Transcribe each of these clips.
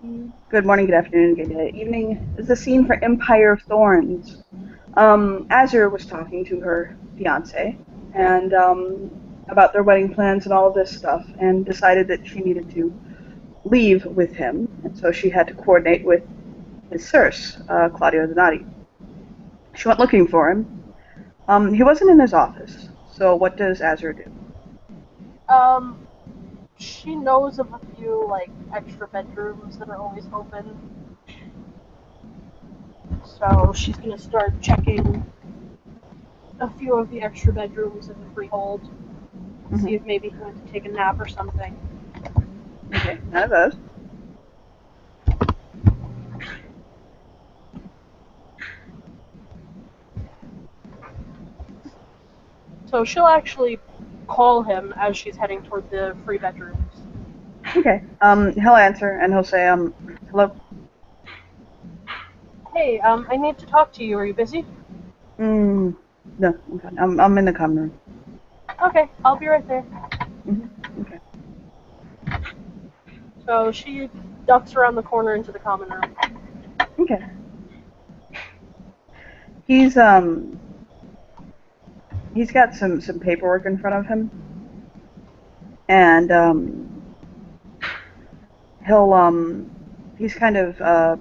Good morning, good afternoon, good evening. This is a scene for Empire of Thorns. Azure was talking to her fiance and about their wedding plans and all of this stuff, and decided that she needed to leave with him, and so she had to coordinate with his Circe, Claudio Donati. She went looking for him. He wasn't in his office, so what does Azure do? Um, she knows of a few like extra bedrooms that are always open, so she's gonna start checking a few of the extra bedrooms in the freehold. See if Hmm. maybe he went to take a nap or something. Okay, none of those. So she'll actually call him as she's heading toward the free bedrooms. Okay, he'll answer and he'll say, hello. Hey, I need to talk to you. Are you busy? Mm, no, I'm fine. I'm in the common room. Okay, I'll be right there. Okay. So she ducks around the corner into the common room. Okay. He's um he's got some paperwork in front of him, and he'll he's kind of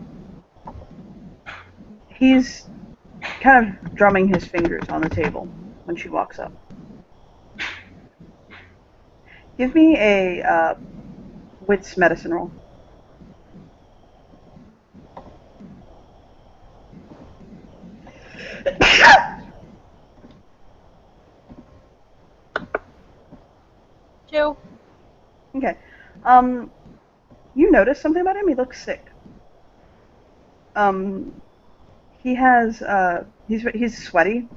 he's kind of drumming his fingers on the table when she walks up. Give me a wits medicine roll. Two. Okay. Um, you notice something about him? He looks sick. Um, he has he's sweaty.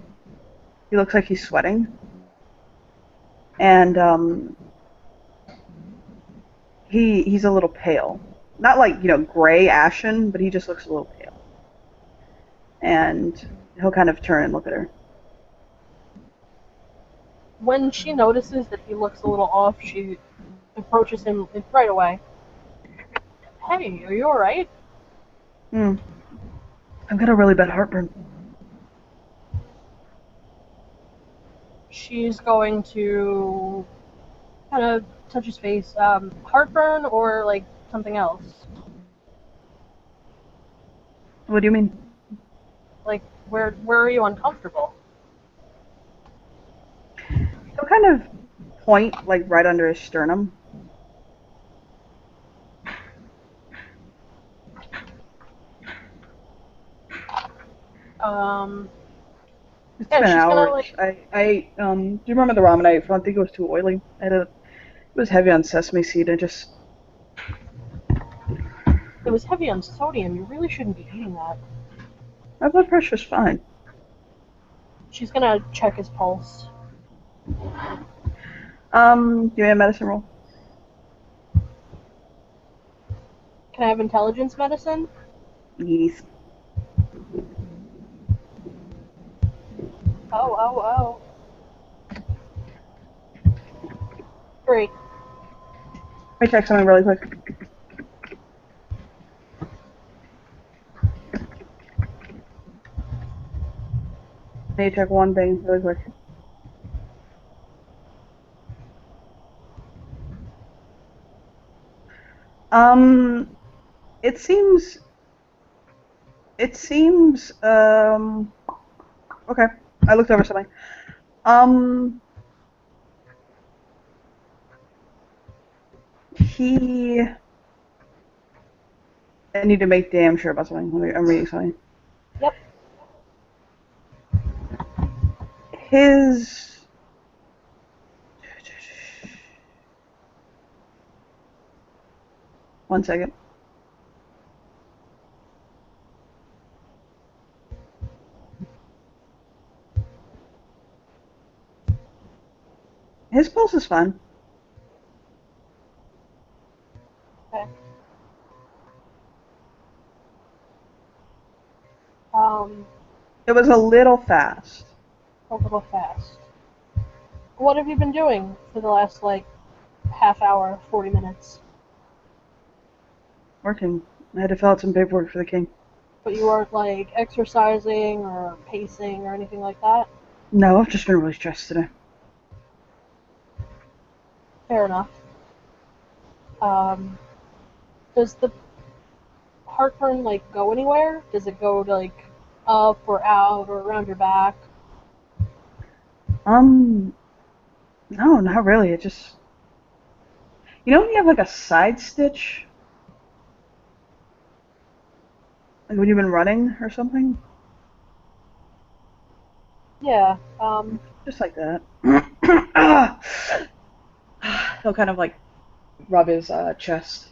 He looks like he's sweating, and he's a little pale. Not like, gray ashen, but he just looks a little pale. And he'll kind of turn and look at her. When she notices that he looks a little off, she approaches him right away. Hey, are you alright? Hmm. I've got a really bad heartburn. She's going to kind of touch his face. Heartburn or like something else? What do you mean? Like where are you uncomfortable? He'll kind of point like right under his sternum. Um, It's yeah, been she's gonna hours. like. I ate, do you remember the ramen I ate? I think it was too oily. It was heavy on sesame seed. I just, It was heavy on sodium. You really shouldn't be eating that. my blood pressure's fine. She's gonna check his pulse. Give me a medicine roll. Can I have intelligence medicine? Yes. Oh, oh, oh. Great. Let me check something really quick. I need to check one thing really quick. Um, it seems, okay. I looked over something. Um, he, I need to make damn sure about something. I'm reading something. Yep. His, one second. His pulse is fine. Okay. Um, It was a little fast. a little fast. What have you been doing for the last like half hour, 40 minutes? Working. I had to fill out some paperwork for the king. But you weren't, like, exercising or pacing or anything like that? No, I've just been really stressed today. Fair enough. Does the heartburn, like, go anywhere? Does it go to, like, up or out or around your back? No, not really. It just, when you have like a side stitch, like when you've been running or something, Yeah, just like that. He'll kind of like rub his chest.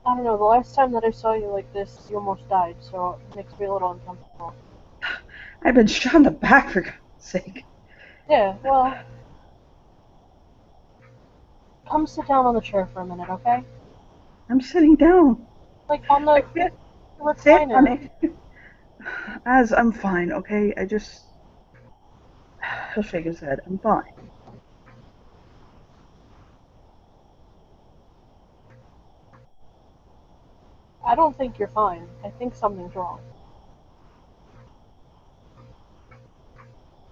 I don't know, the last time that I saw you like this, you almost died, so it makes me a little uncomfortable. I've been shot in the back for God's sake. Yeah, well, come sit down on the chair for a minute, okay? I'm sitting down. Like, on I the can't sit on recliner. it. I'm fine, okay? He'll shake his head. I'm fine. I don't think you're fine. I think something's wrong.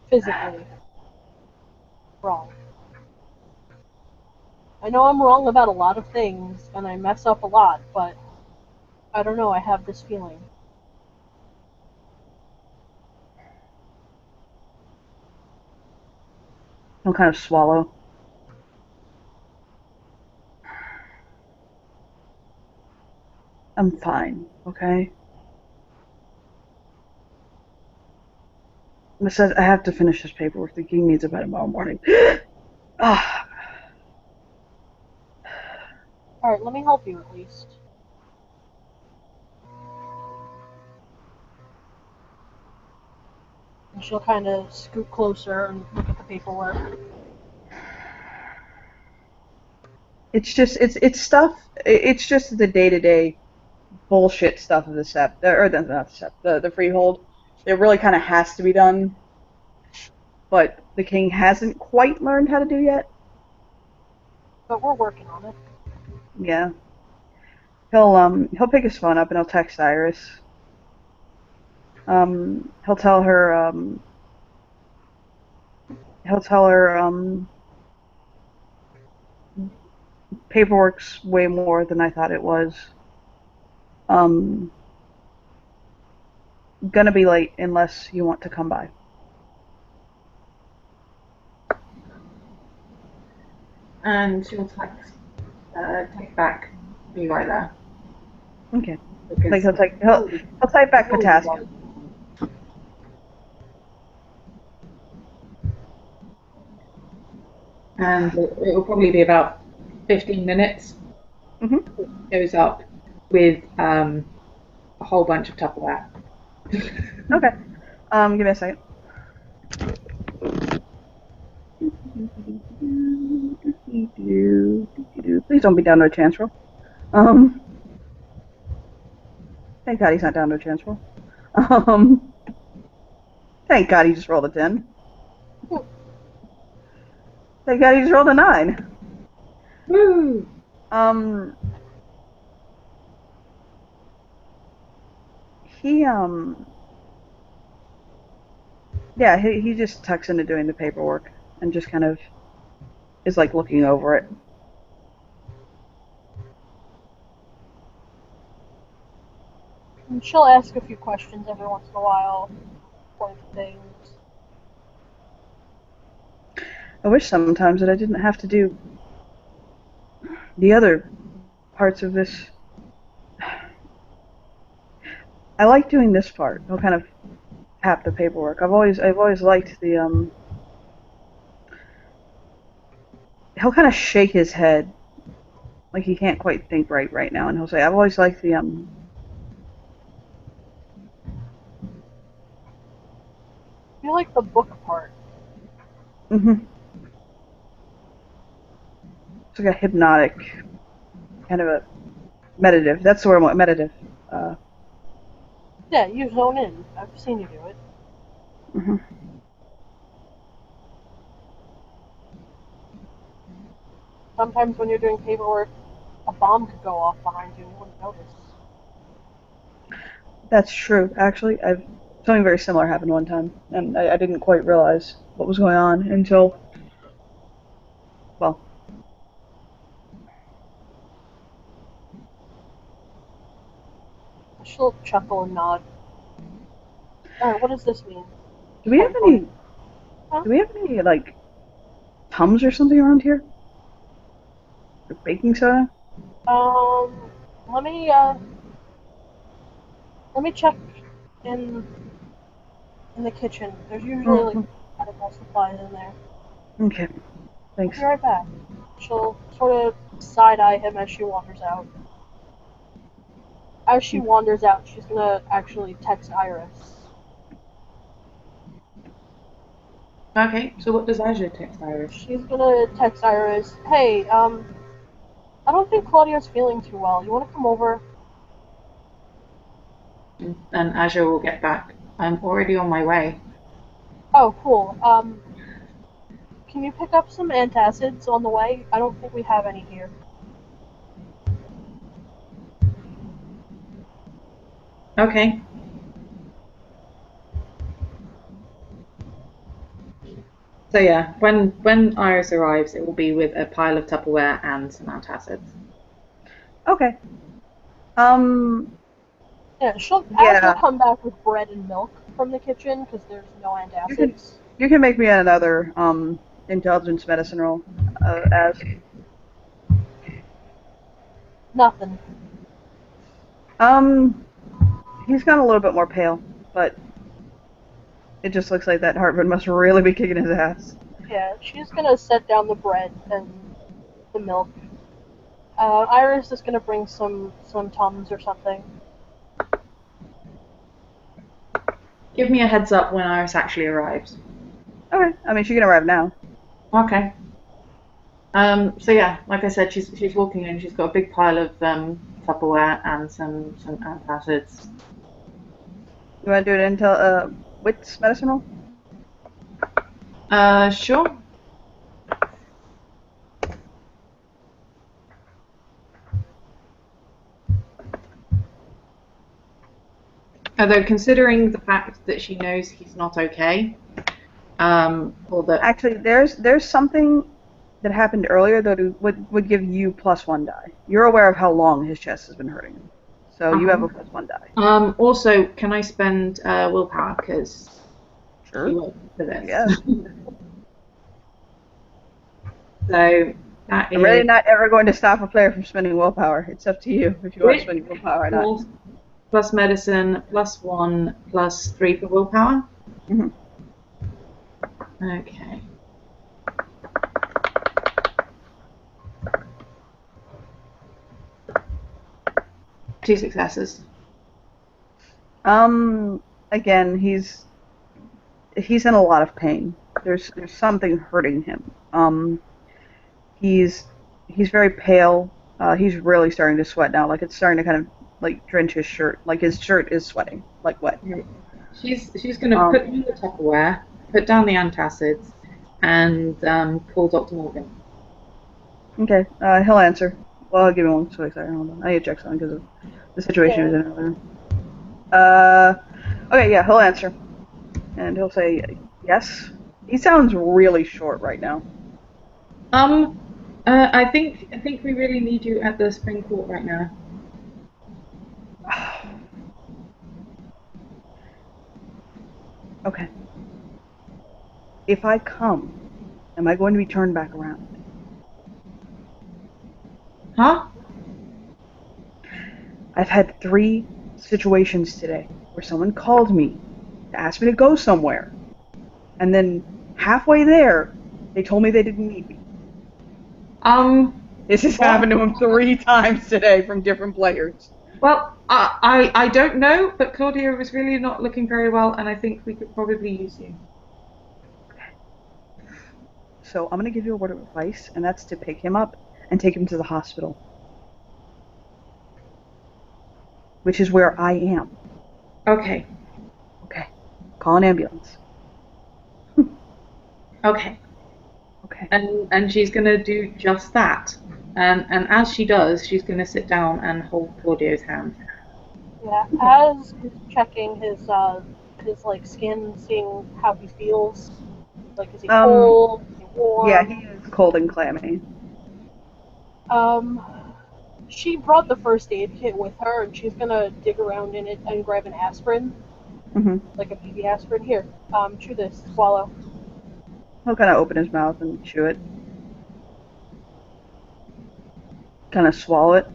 Physically wrong. I know I'm wrong about a lot of things, and I mess up a lot, but I don't know, I have this feeling. He'll kind of swallow. I'm fine, okay? Besides, I have to finish this paperwork. The king needs it by tomorrow morning. Ah, Alright, let me help you at least. And she'll kind of scoot closer and look at the paperwork. it's stuff. It's just the day-to-day bullshit stuff of the sept, or not the sept, the freehold. It really kind of has to be done, but the king hasn't quite learned how to do yet. But we're working on it. Yeah, he'll pick his phone up and he'll text Iris. He'll tell her paperwork's way more than I thought it was. Um, gonna be late unless you want to come by. And she'll take back, be right there. Okay. Because Like he'll type back potassium. and it will probably be about 15 minutes. Mhm. Goes up with a whole bunch of Tupperware. Okay. Give me a second. Please don't be down to a chance roll. Um, thank God he's not down to a chance roll. Um, thank God he just rolled a 10. Thank God he just rolled a 9. Woo! Um, he yeah, he just tucks into doing the paperwork and just kind of is like looking over it. And she'll ask a few questions every once in a while, point things. I wish sometimes that I didn't have to do the other parts of this. I like doing this part. He'll kind of tap the paperwork. I've always liked the. He'll kind of shake his head, like he can't quite think right now, and he'll say, "I've always liked the You like the book part. Mm-hmm. It's like a hypnotic, kind of a meditative. That's the word I want. Meditative. Yeah, you zone in. I've seen you do it. Mm-hmm. sometimes when you're doing paperwork, a bomb could go off behind you and you wouldn't notice. That's true. Actually, something very similar happened one time, and I didn't quite realize what was going on until, well, She'll chuckle and nod. Alright, what does this mean? do we have any, Huh? do we have any, like, Tums or something around here? Or baking soda? Let me check in in the kitchen. There's usually like medical supplies in there. Okay, thanks. Be right back. She'll sort of side eye him as she wanders out. As she wanders out, she's gonna actually text Iris. Okay, so what does Aja text Iris? She's gonna text Iris, hey, I don't think Claudia's feeling too well. You wanna come over? And Aja will get back. I'm already on my way. Oh, cool. Can you pick up some antacids on the way? I don't think we have any here. Okay. So yeah, when Iris arrives, it will be with a pile of Tupperware and some antacids. Okay. Yeah, she'll come back with bread and milk from the kitchen because there's no antacids. You can make me another, intelligence medicine roll, as... Nothing. He's gotten a little bit more pale, but it just looks like that Hartman must really be kicking his ass. Yeah, she's gonna set down the bread and the milk. Iris is gonna bring some Tums or something. Give me a heads up when Iris actually arrives. Okay, I mean, she can arrive now. Okay. So yeah, like I said, she's walking in. She's got a big pile of Tupperware and some antacids. You want to do it until, wits medicine roll? Sure. Although considering the fact that she knows he's not okay, or that Actually, there's something that happened earlier that would give you +1 die. You're aware of how long his chest has been hurting him, so you have a +1 die. Also, can I spend willpower because Sure. you work for this? Yeah. So that I'm really not ever going to stop a player from spending willpower. It's up to you if you want to spend your willpower or not. Plus medicine, +1, +3 for willpower. Mm-hmm. Okay. Two successes. Again, he's in a lot of pain. There's something hurting him. He's very pale. He's really starting to sweat now. Like it's starting to kind of like drench his shirt. Like his shirt is sweating, like wet. She's gonna put down the Tupperware, put down the antacids, and call Dr. Morgan. Okay, he'll answer. Well, I'll give him 1 second. Hold on. I need to check something because of the situation he was in earlier. Okay, yeah, he'll answer. And he'll say, yes. He sounds really short right now. I think we really need you at the spring court right now. Okay. If I come, am I going to be turned back around? Huh? I've had 3 situations today where someone called me to ask me to go somewhere. And then halfway there, they told me they didn't need me. This has happened to him 3 times today from different players. Well, I don't know, but Claudia was really not looking very well, and I think we could probably use you. So I'm going to give you a word of advice, and that's to pick him up and take him to the hospital. Which is where I am. Okay. Okay. Call an ambulance. Okay. Okay. and she's going to do just that. And as she does, she's going to sit down and hold Claudio's hand. Yeah, as is checking his like skin, seeing how he feels. Like, is he cold? Is he warm? Yeah, he is cold and clammy. She brought the first aid kit with her, and she's gonna dig around in it and grab an aspirin, Mm-hmm. like a baby aspirin. Here, chew this, swallow. He'll kind of open his mouth and chew it. Kind of swallow it.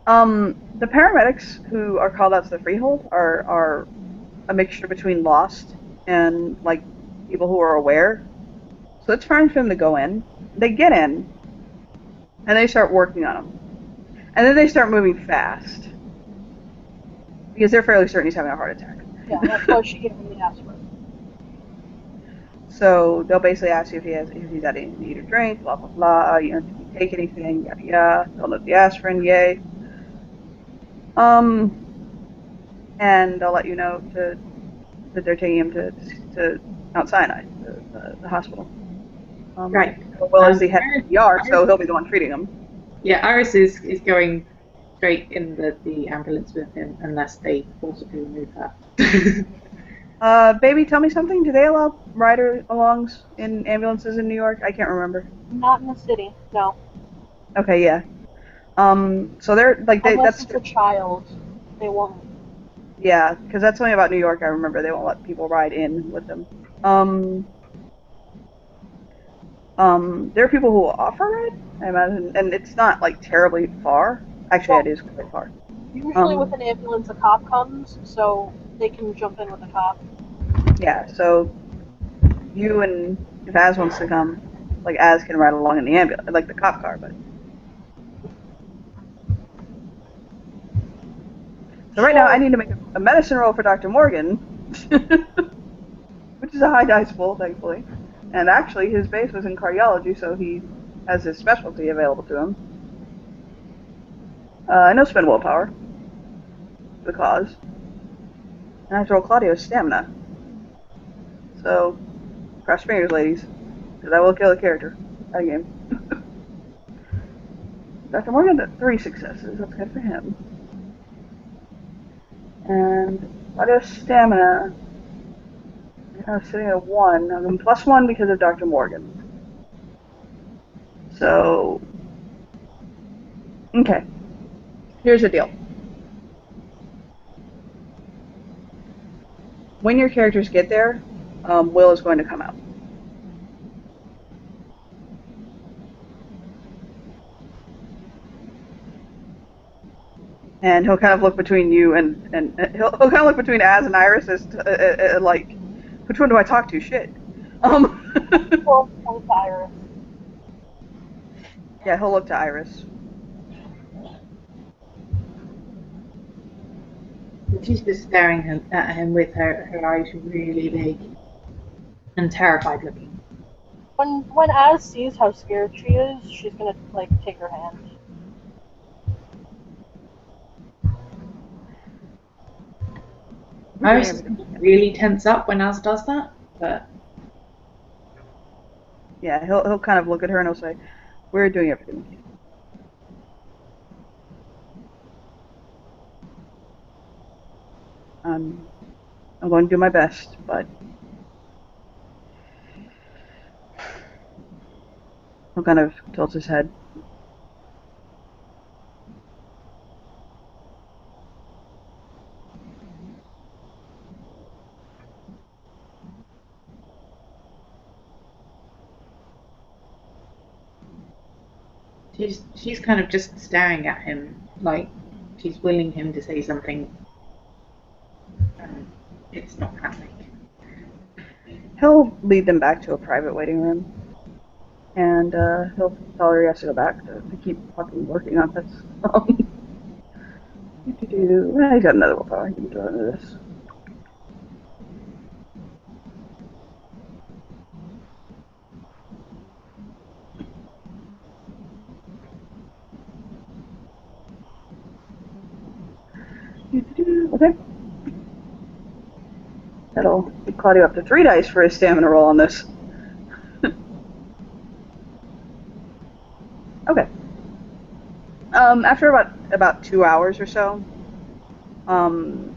The paramedics who are called out to the freehold are a mixture between lost and like people who are aware. So it's fine for them to go in. They get in and they start working on him, and then they start moving fast because they're fairly certain he's having a heart attack. Yeah, that's why she gave him the aspirin. So they'll basically ask you if he's had anything to eat or drink, blah blah blah. You know, did he take anything? Yada yada. They'll note the aspirin, yay. And they'll let you know that they're taking him to Mount Sinai, the hospital. Right. Well, as he had ER, so he'll be the one treating him. Yeah, Iris is going straight in the ambulance with him unless they forcibly remove her. Baby, tell me something. Do they allow ride-alongs in ambulances in New York? I can't remember. Not in the city, no. Okay, yeah. So they're like Unless that's it's a child, they won't. yeah, because that's something about New York. I remember they won't let people ride in with them. There are people who will offer ride, I imagine, and it's not like terribly far. Actually, it is quite far. Usually with an ambulance, a cop comes, so they can jump in with a cop. Yeah, so you and if Az wants to come, like Az can ride along in the ambulance, like the cop car, but. So right now I need to make a medicine roll for Dr. Morgan, which is a high dice pool, thankfully. And actually, his base was in cardiology, so he has his specialty available to him. I know spend willpower for the cause. And I have to roll Claudio's stamina. So, cross fingers, ladies, because I will kill a character that game. Dr. Morgan got 3 successes. That's good for him. And Claudio's stamina. I was sitting at 1. I'm +1 because of Dr. Morgan. So, okay. Here's the deal. When your characters get there, Will is going to come out. And he'll kind of look between you and he'll kind of look between Az and Iris as to, like, which one do I talk to? Shit. Well, Iris. Yeah, he'll look to Iris. She's just staring at him with her eyes really big and terrified looking. When Az sees how scared she is, she's gonna like take her hand. Iris really tense up when Az does that, but yeah, he'll kind of look at her and he'll say, "We're doing everything we can." I'm going to do my best, but he'll kind of tilt his head. she's kind of just staring at him like she's willing him to say something. It's not happening. He'll lead them back to a private waiting room, and he'll tell her he has to go back to keep fucking working on this. He's got another willpower. He can throw into this. Okay. That'll get Claudio up to 3 dice for his stamina roll on this. Okay. After about 2 hours or so, um,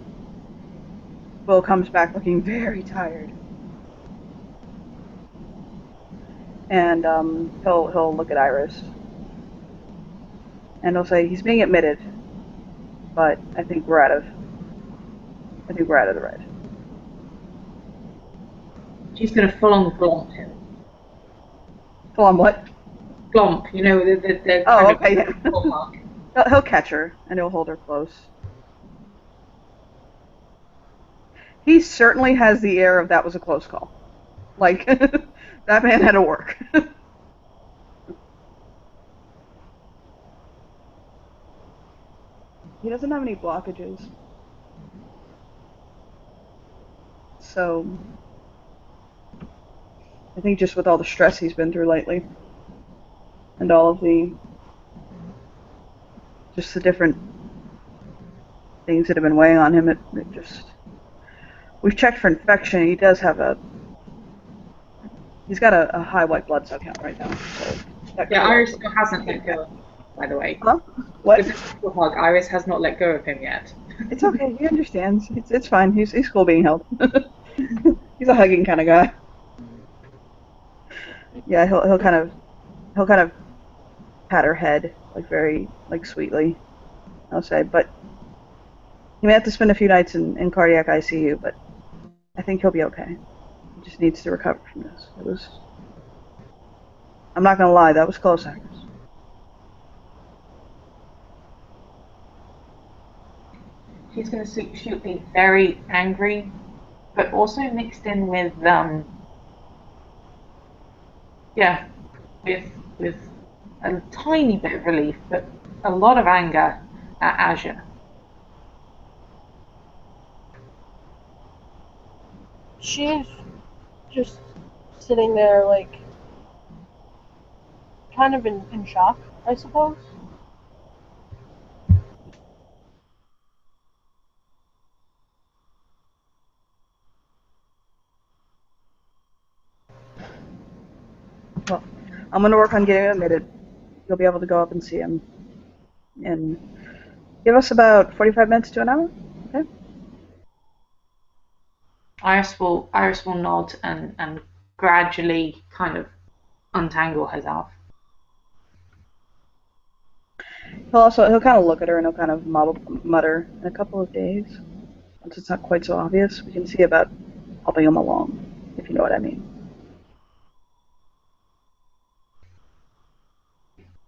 Will comes back looking very tired, and he'll look at Iris, and he'll say he's being admitted, but I think we're out of the red. She's going to full on glomp him. Full on what? Glomp, you know, the Oh, kind okay, of yeah. mark. He'll catch her and he'll hold her close. He certainly has the air of that was a close call. Like that man had to work. He doesn't have any blockages, so I think just with all the stress he's been through lately and all of the different things that have been weighing on him, it just we've checked for infection. He's got a high white blood cell count right now. So that Yeah, could Iris also. hasn't let go of him, by the way. Huh? What? With this hug, Iris has not let go of him yet. It's okay. He understands. It's fine. He's cool being held. He's a hugging kind of guy. Yeah, he'll kind of pat her head like very like sweetly. I'll say, but he may have to spend a few nights in cardiac ICU, but I think he'll be okay. He just needs to recover from this. It was. I'm not gonna lie, that was close, Iris. She's going to shoot me very angry, but also mixed in with yeah, with a tiny bit of relief, but a lot of anger at Azure. She's just sitting there, like, kind of in shock, I suppose. Well, I'm gonna work on getting him admitted. You'll be able to go up and see him, and give us about 45 minutes to an hour. Okay. Iris will nod and gradually kind of untangle herself. He'll kind of look at her and he'll kind of mutter, in a couple of days, once it's not quite so obvious, we can see about helping him along, if you know what I mean.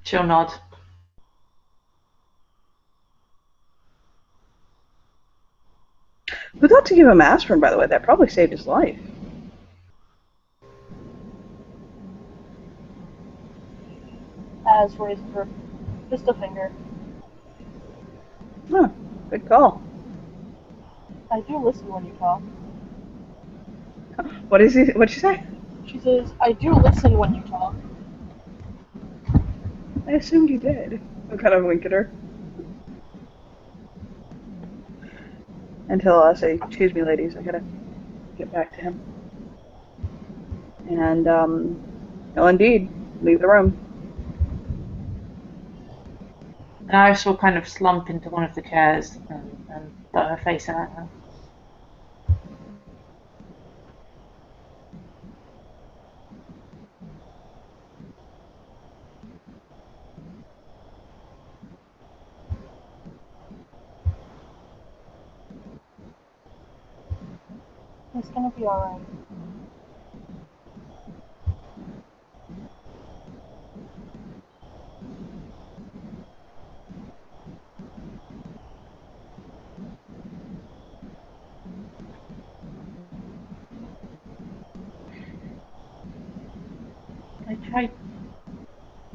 She'll nod. Who thought to give him aspirin, by the way? That probably saved his life. As raised her just a finger. Huh, good call. I do listen when you talk. What'd she say? She says, I do listen when you talk. I assumed you did. I'll kind of wink at her. And he'll say, excuse me, ladies, I gotta get back to him. And, he'll indeed leave the room. And Iris will kind of slump into one of the chairs and put her face in it. It's gonna be alright.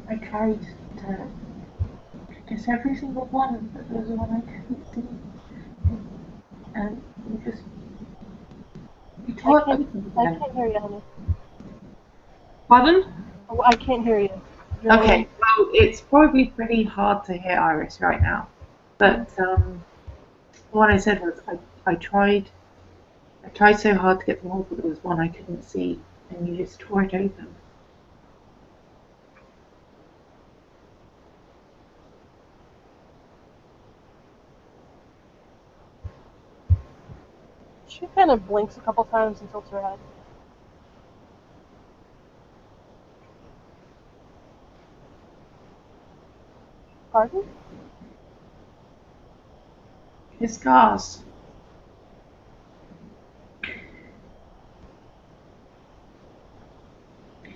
I tried to kiss every single one, but there was one I couldn't do. And you taught everything to I them. can't hear you, honey. Pardon? Oh, I can't hear you. Okay, well, it's probably pretty hard to hear Iris right now. But what I said was I tried so hard to get them all, but there was one I couldn't see, and you just tore it open. She kind of blinks a couple times and tilts her head. Pardon? His scars. He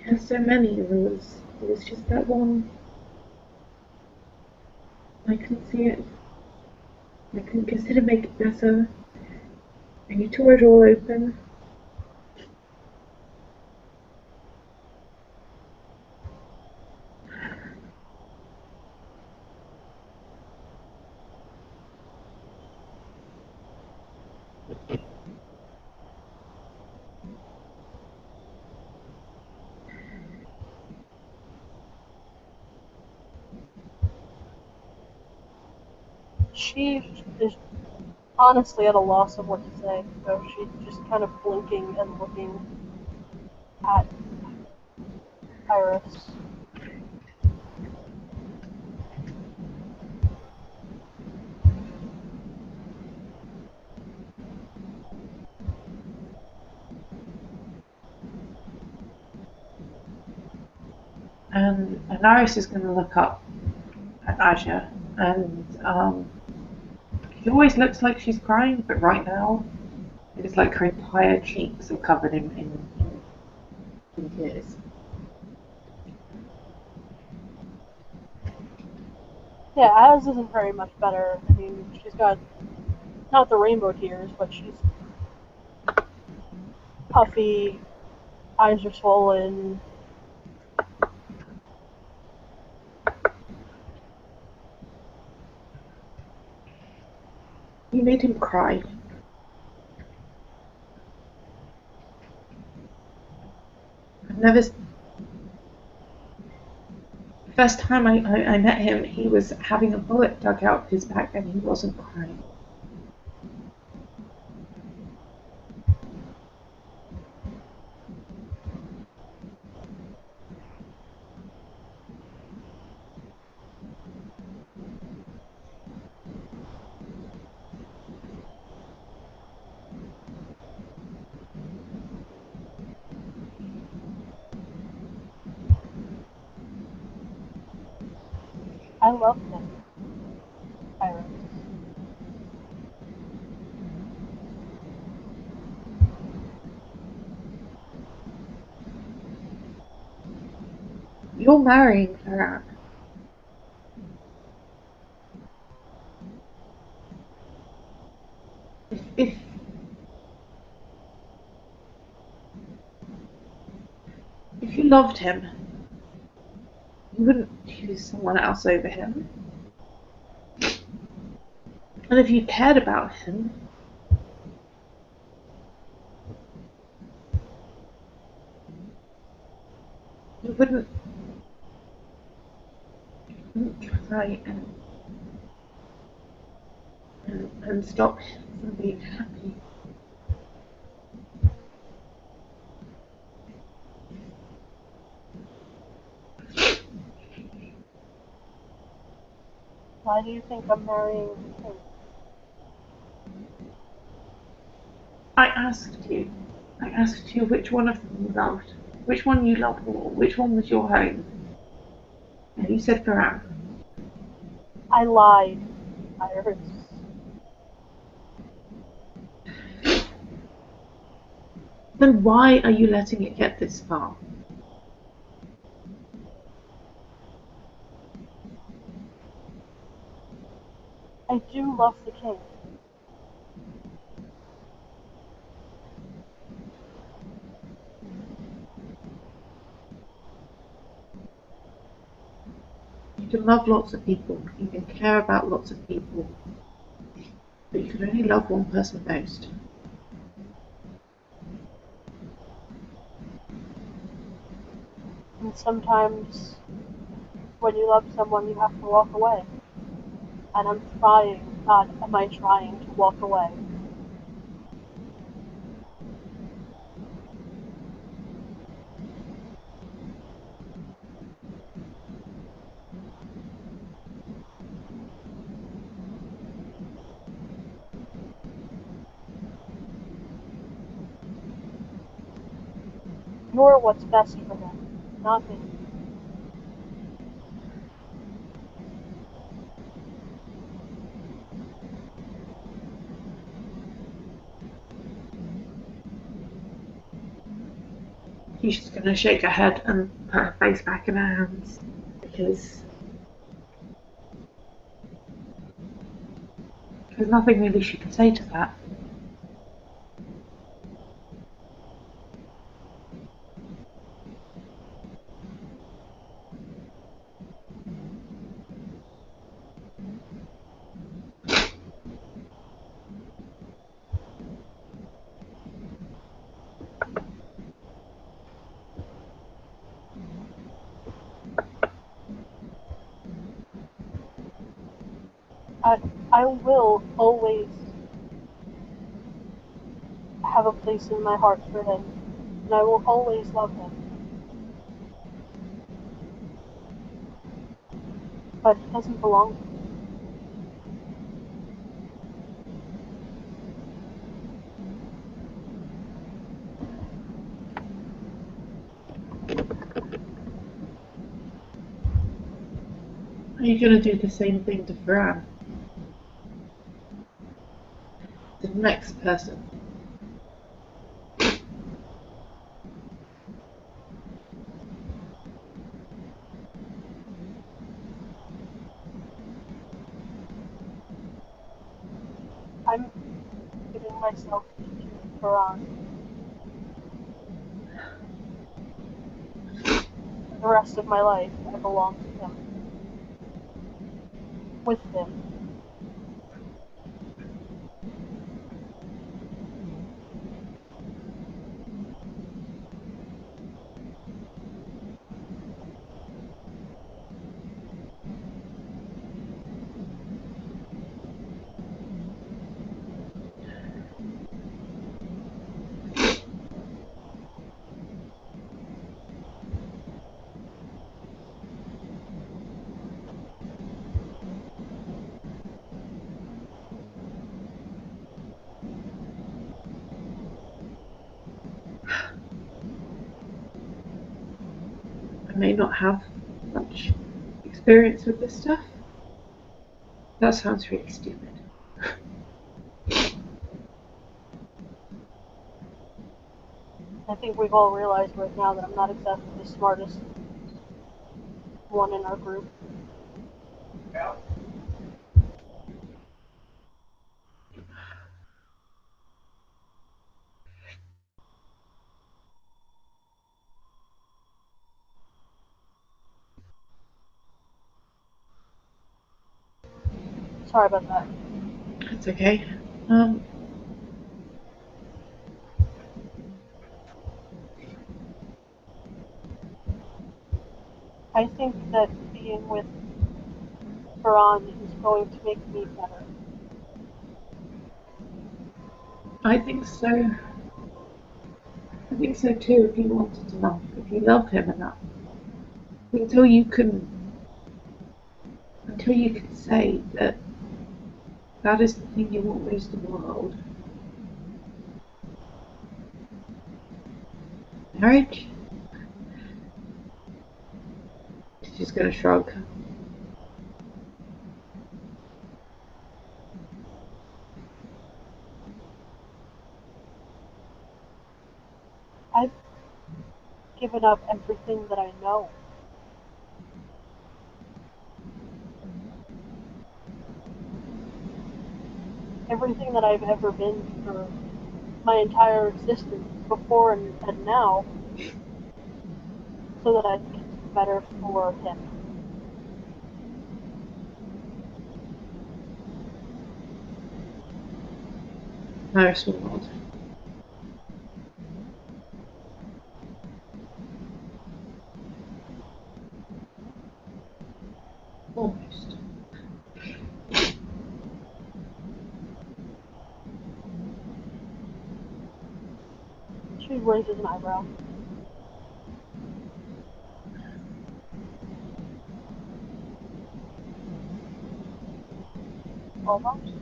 has so many. There was just that one. I couldn't see it. I couldn't consider make it better. And you tore it all open. She is honestly at a loss of what to say, so she's just kind of blinking and looking at Iris. And Iris is going to look up at Aja, and she always looks like she's crying, but right now it's like her entire cheeks are covered in tears. Yeah, Az isn't very much better. I mean, she's got not the rainbow tears, but she's puffy, eyes are swollen. You made him cry. I've never. First time I met him, he was having a bullet dug out his back and he wasn't crying. I love him, Iris. You're marrying Farah. If you loved him, you wouldn't choose someone else over him. And if you cared about him, you wouldn't try and stop him from being happy. Why do you think I'm marrying him? I asked you which one of them you loved, which one you loved more, which one was your home. And you said Farah. I lied, Iris. Then why are you letting it get this far? I do love the king. You can love lots of people, you can care about lots of people, but you can only love one person most. And sometimes, when you love someone, you have to walk away. And I'm trying, not am I trying to walk away. You're what's best for them, not me. She's just gonna shake her head and put her face back in her hands because there's nothing really she can say to that. I will always have a place in my heart for him, and I will always love him. But he doesn't belong to me. Are you gonna do the same thing to Fran? The next person. I'm giving myself to Faran. The rest of my life, I belong to him. With him. I may not have much experience with this stuff. That sounds really stupid. I think we've all realized right now that I'm not exactly the smartest one in our group. Sorry about that. It's okay. I think that being with Faran is going to make me better. I think so. I think so too. If you wanted to love, if you love him enough, until you can say that that is the thing you want most in the world. Marriage? She's gonna shrug. I've given up everything that I know. Everything that I've ever been for my entire existence, before and now, so that I can do better for him. Iris will nod. Almost. She raises an eyebrow. Almost.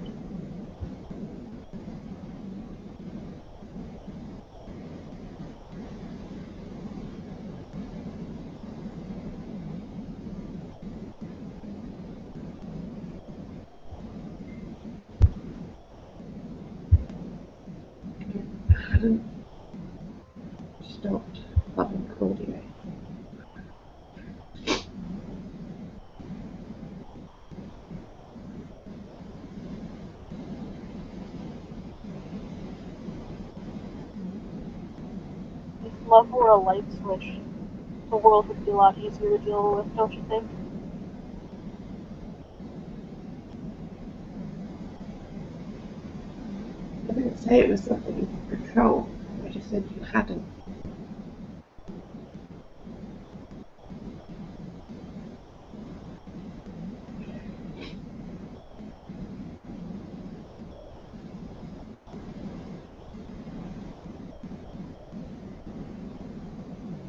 love were a light switch, the world would be a lot easier to deal with, don't you think? I didn't say it was something you could control. I just said you hadn't.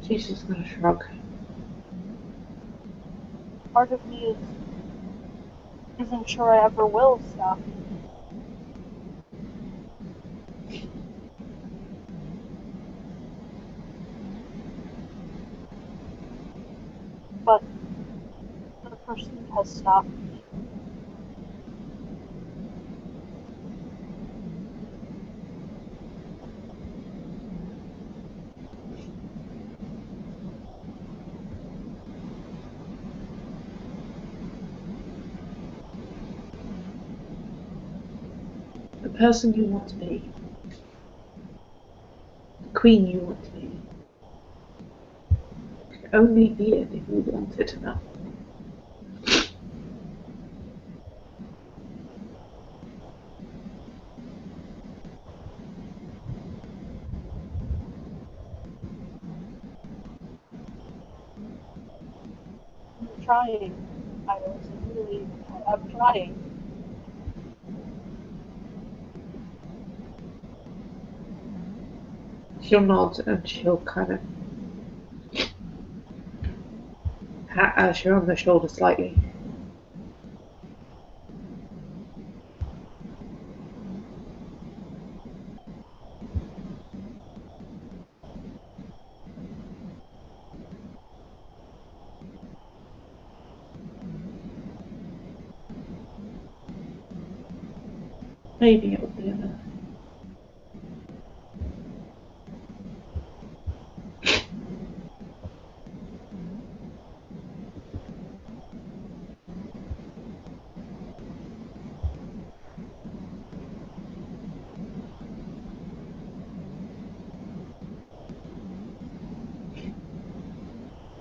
She's just gonna shrug. Part of me isn't sure I ever will stop. But the pursuit has stopped. The person you want to be. The queen you want to be. You can only be it if you want it enough. I'm trying. I'm trying. She'll nod and she'll kind of pat Asher on the shoulder slightly. Maybe it'll be enough.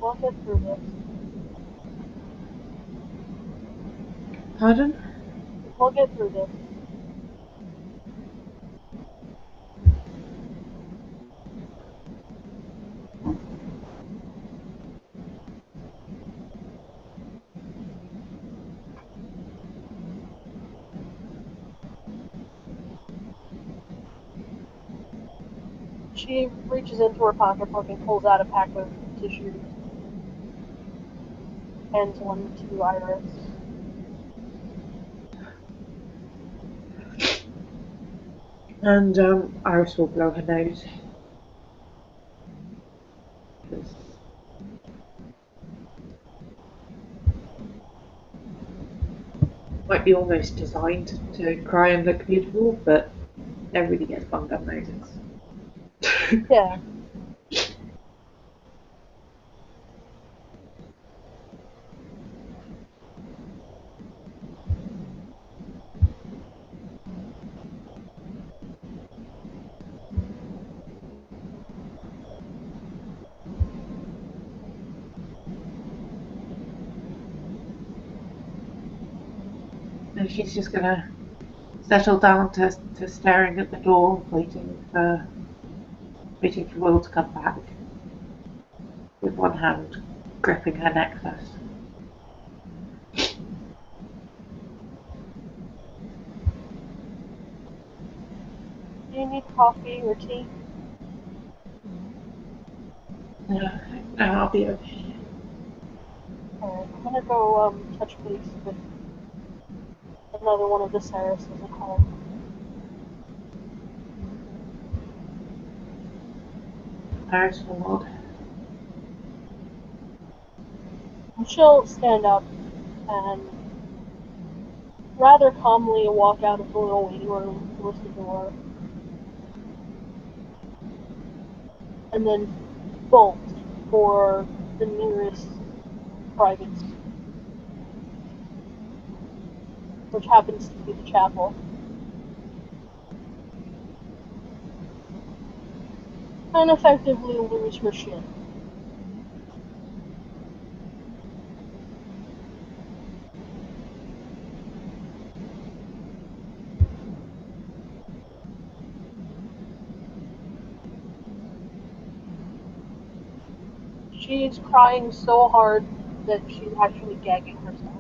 We'll get through this. Pardon? We'll get through this. She reaches into her pocketbook and pulls out a pack of tissues. Hands one to Iris. And Iris will blow her nose. 'Cause might be almost designed to cry and look beautiful, but everybody gets bunged up noses. Yeah. And she's just gonna settle down to staring at the door, waiting for Will to come back, with one hand gripping her necklace. Do you need coffee or tea? No, I'll be okay. Alright, I'm gonna go touch base with another one of the Cyruses at home. Iris will nod. And she'll stand up and rather calmly walk out of the little waiting room towards the door. And then bolt for the nearest private, which happens to be the chapel. and effectively lose her shit. She's crying so hard that she's actually gagging herself.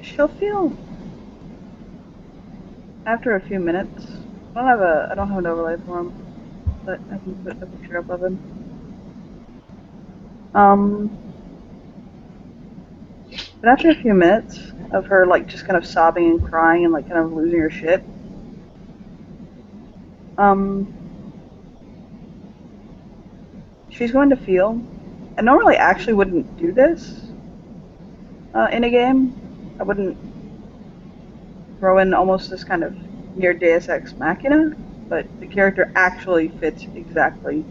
She'll feel after a few minutes. I don't have an overlay for him, but I can put a picture up of him. But after a few minutes of her like just kind of sobbing and crying and like kind of losing her shit, she's going to feel. I normally actually wouldn't do this in a game. I wouldn't throw in almost this kind of near Deus Ex Machina, but the character actually fits exactly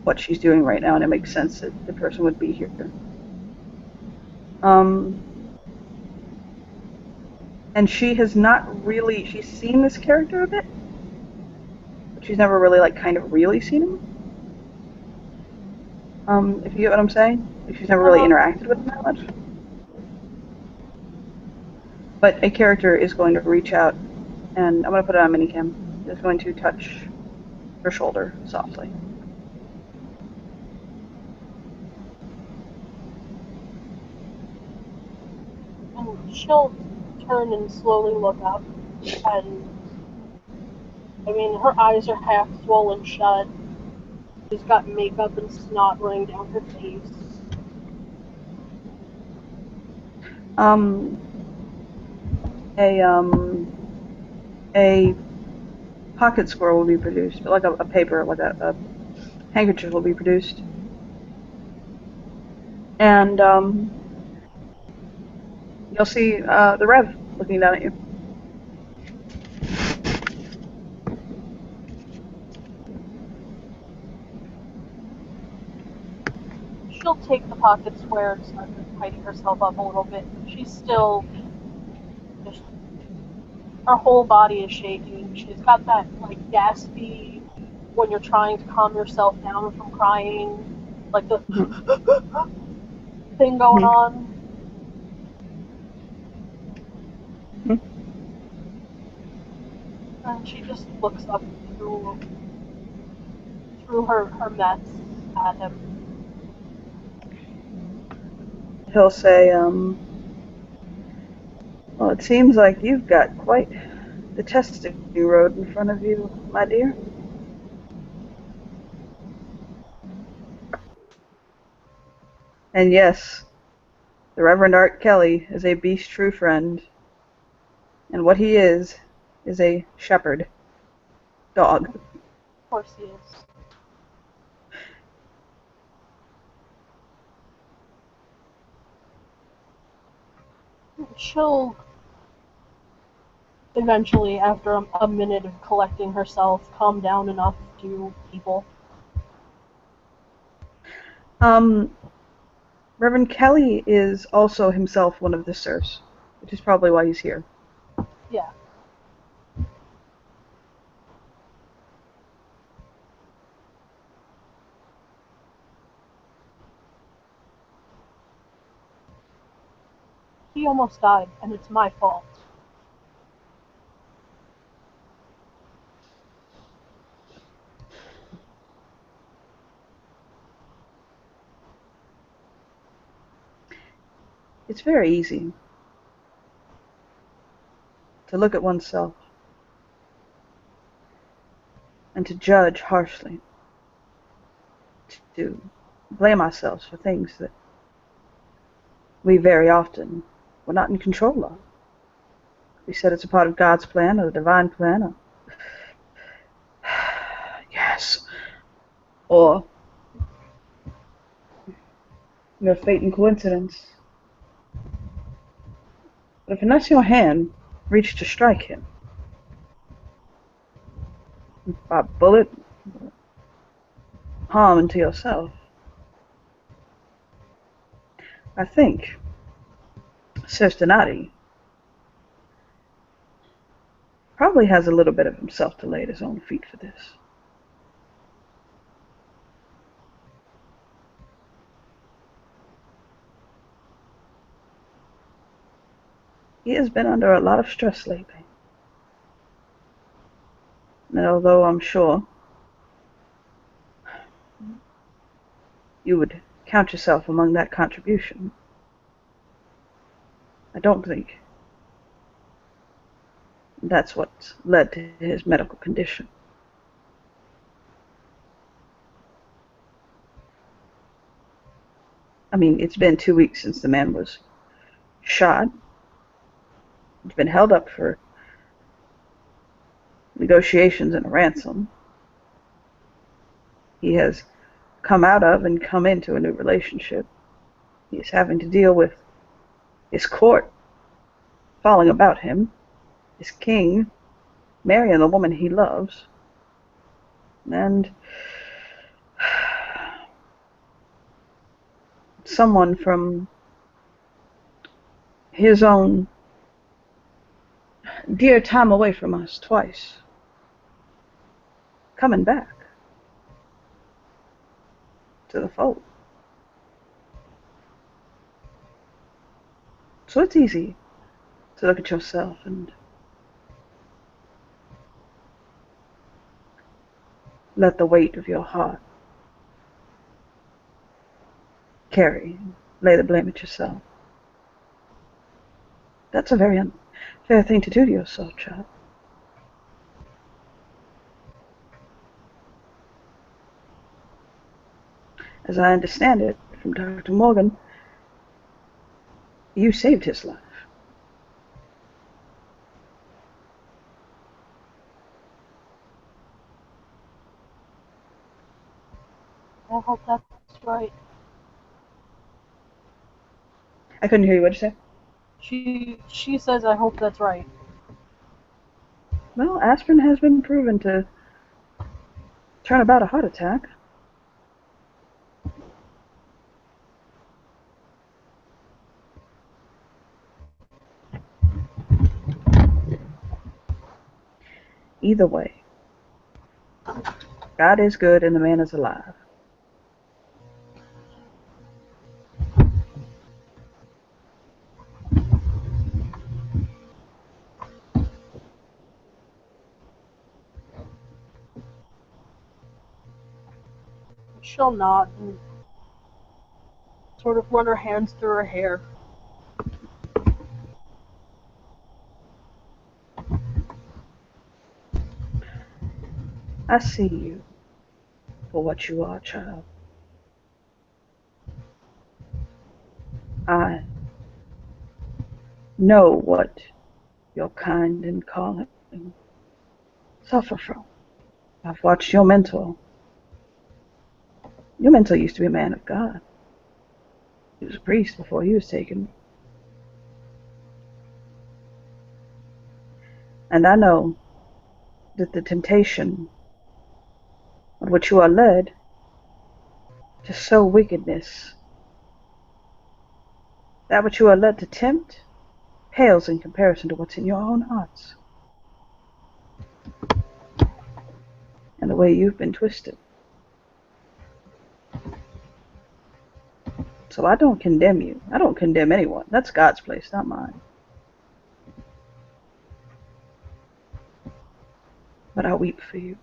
what she's doing right now, and it makes sense that the person would be here. And she has not really, she's seen this character a bit, but she's never really like kind of really seen him. If you get what I'm saying? Like she's never really interacted with him that much. But a character is going to reach out, and I'm going to put it on minicam, is going to touch her shoulder softly. And she'll turn and slowly look up, and I mean, her eyes are half swollen shut. She's got makeup and snot running down her face. A pocket square will be produced, like a paper, like a handkerchief will be produced. And you'll see the Rev looking down at you. She'll take the pocket square and start hiding herself up a little bit. She's still just, her whole body is shaking. She's got that like gaspy when you're trying to calm yourself down from crying, like the thing going on. And she just looks up through her mess at him. He'll say, well, it seems like you've got quite the testing road in front of you, my dear. And yes, the Reverend Art Kelly is a beast true friend. And what he is a shepherd dog. Of course he is. She'll eventually, after a minute of collecting herself, calm down enough to people. Reverend Kelly is also himself one of the serfs, which is probably why he's here. Yeah. He almost died, and it's my fault. It's very easy to look at oneself and to judge harshly, to blame ourselves for things that we very often were not in control of. We said it's a part of God's plan or the divine plan, or yes, or fate and coincidence. But if unless your hand reached to strike him, by bullet, harm into yourself, I think Serstenati probably has a little bit of himself to lay at his own feet for this. He has been under a lot of stress lately. And although I'm sure you would count yourself among that contribution, I don't think that's what led to his medical condition. I mean, it's been 2 weeks since the man was shot. He's been held up for negotiations and a ransom. He has come out of and come into a new relationship. He's having to deal with his court falling about him, his king marrying the woman he loves, and someone from his own dear time away from us twice coming back to the fold. So it's easy to look at yourself and let the weight of your heart lay the blame at yourself. That's a very unfair thing to do to yourself, child. As I understand it from Dr. Morgan, you saved his life. I hope that's right. I couldn't hear you. What'd you say? She says I hope that's right. Well, aspirin has been proven to turn about a heart attack. Either way, God is good and the man is alive. She'll nod and sort of run her hands through her hair. I see you for what you are, child. I know what your kind and calling suffer from. I've watched your mentor. Your mentor used to be a man of God. He was a priest before he was taken. And I know that the temptation of which you are led to sow wickedness, that which you are led to tempt, pales in comparison to what's in your own hearts. And the way you've been twisted. So I don't condemn you. I don't condemn anyone. That's God's place, not mine. But I weep for you.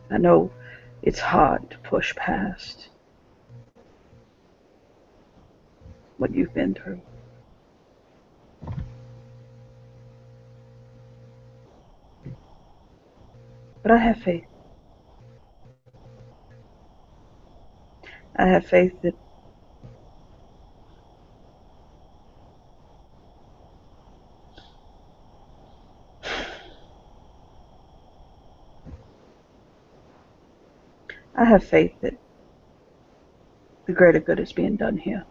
I know it's hard to push past what you've been through. But I have faith. I have faith that the greater good is being done here.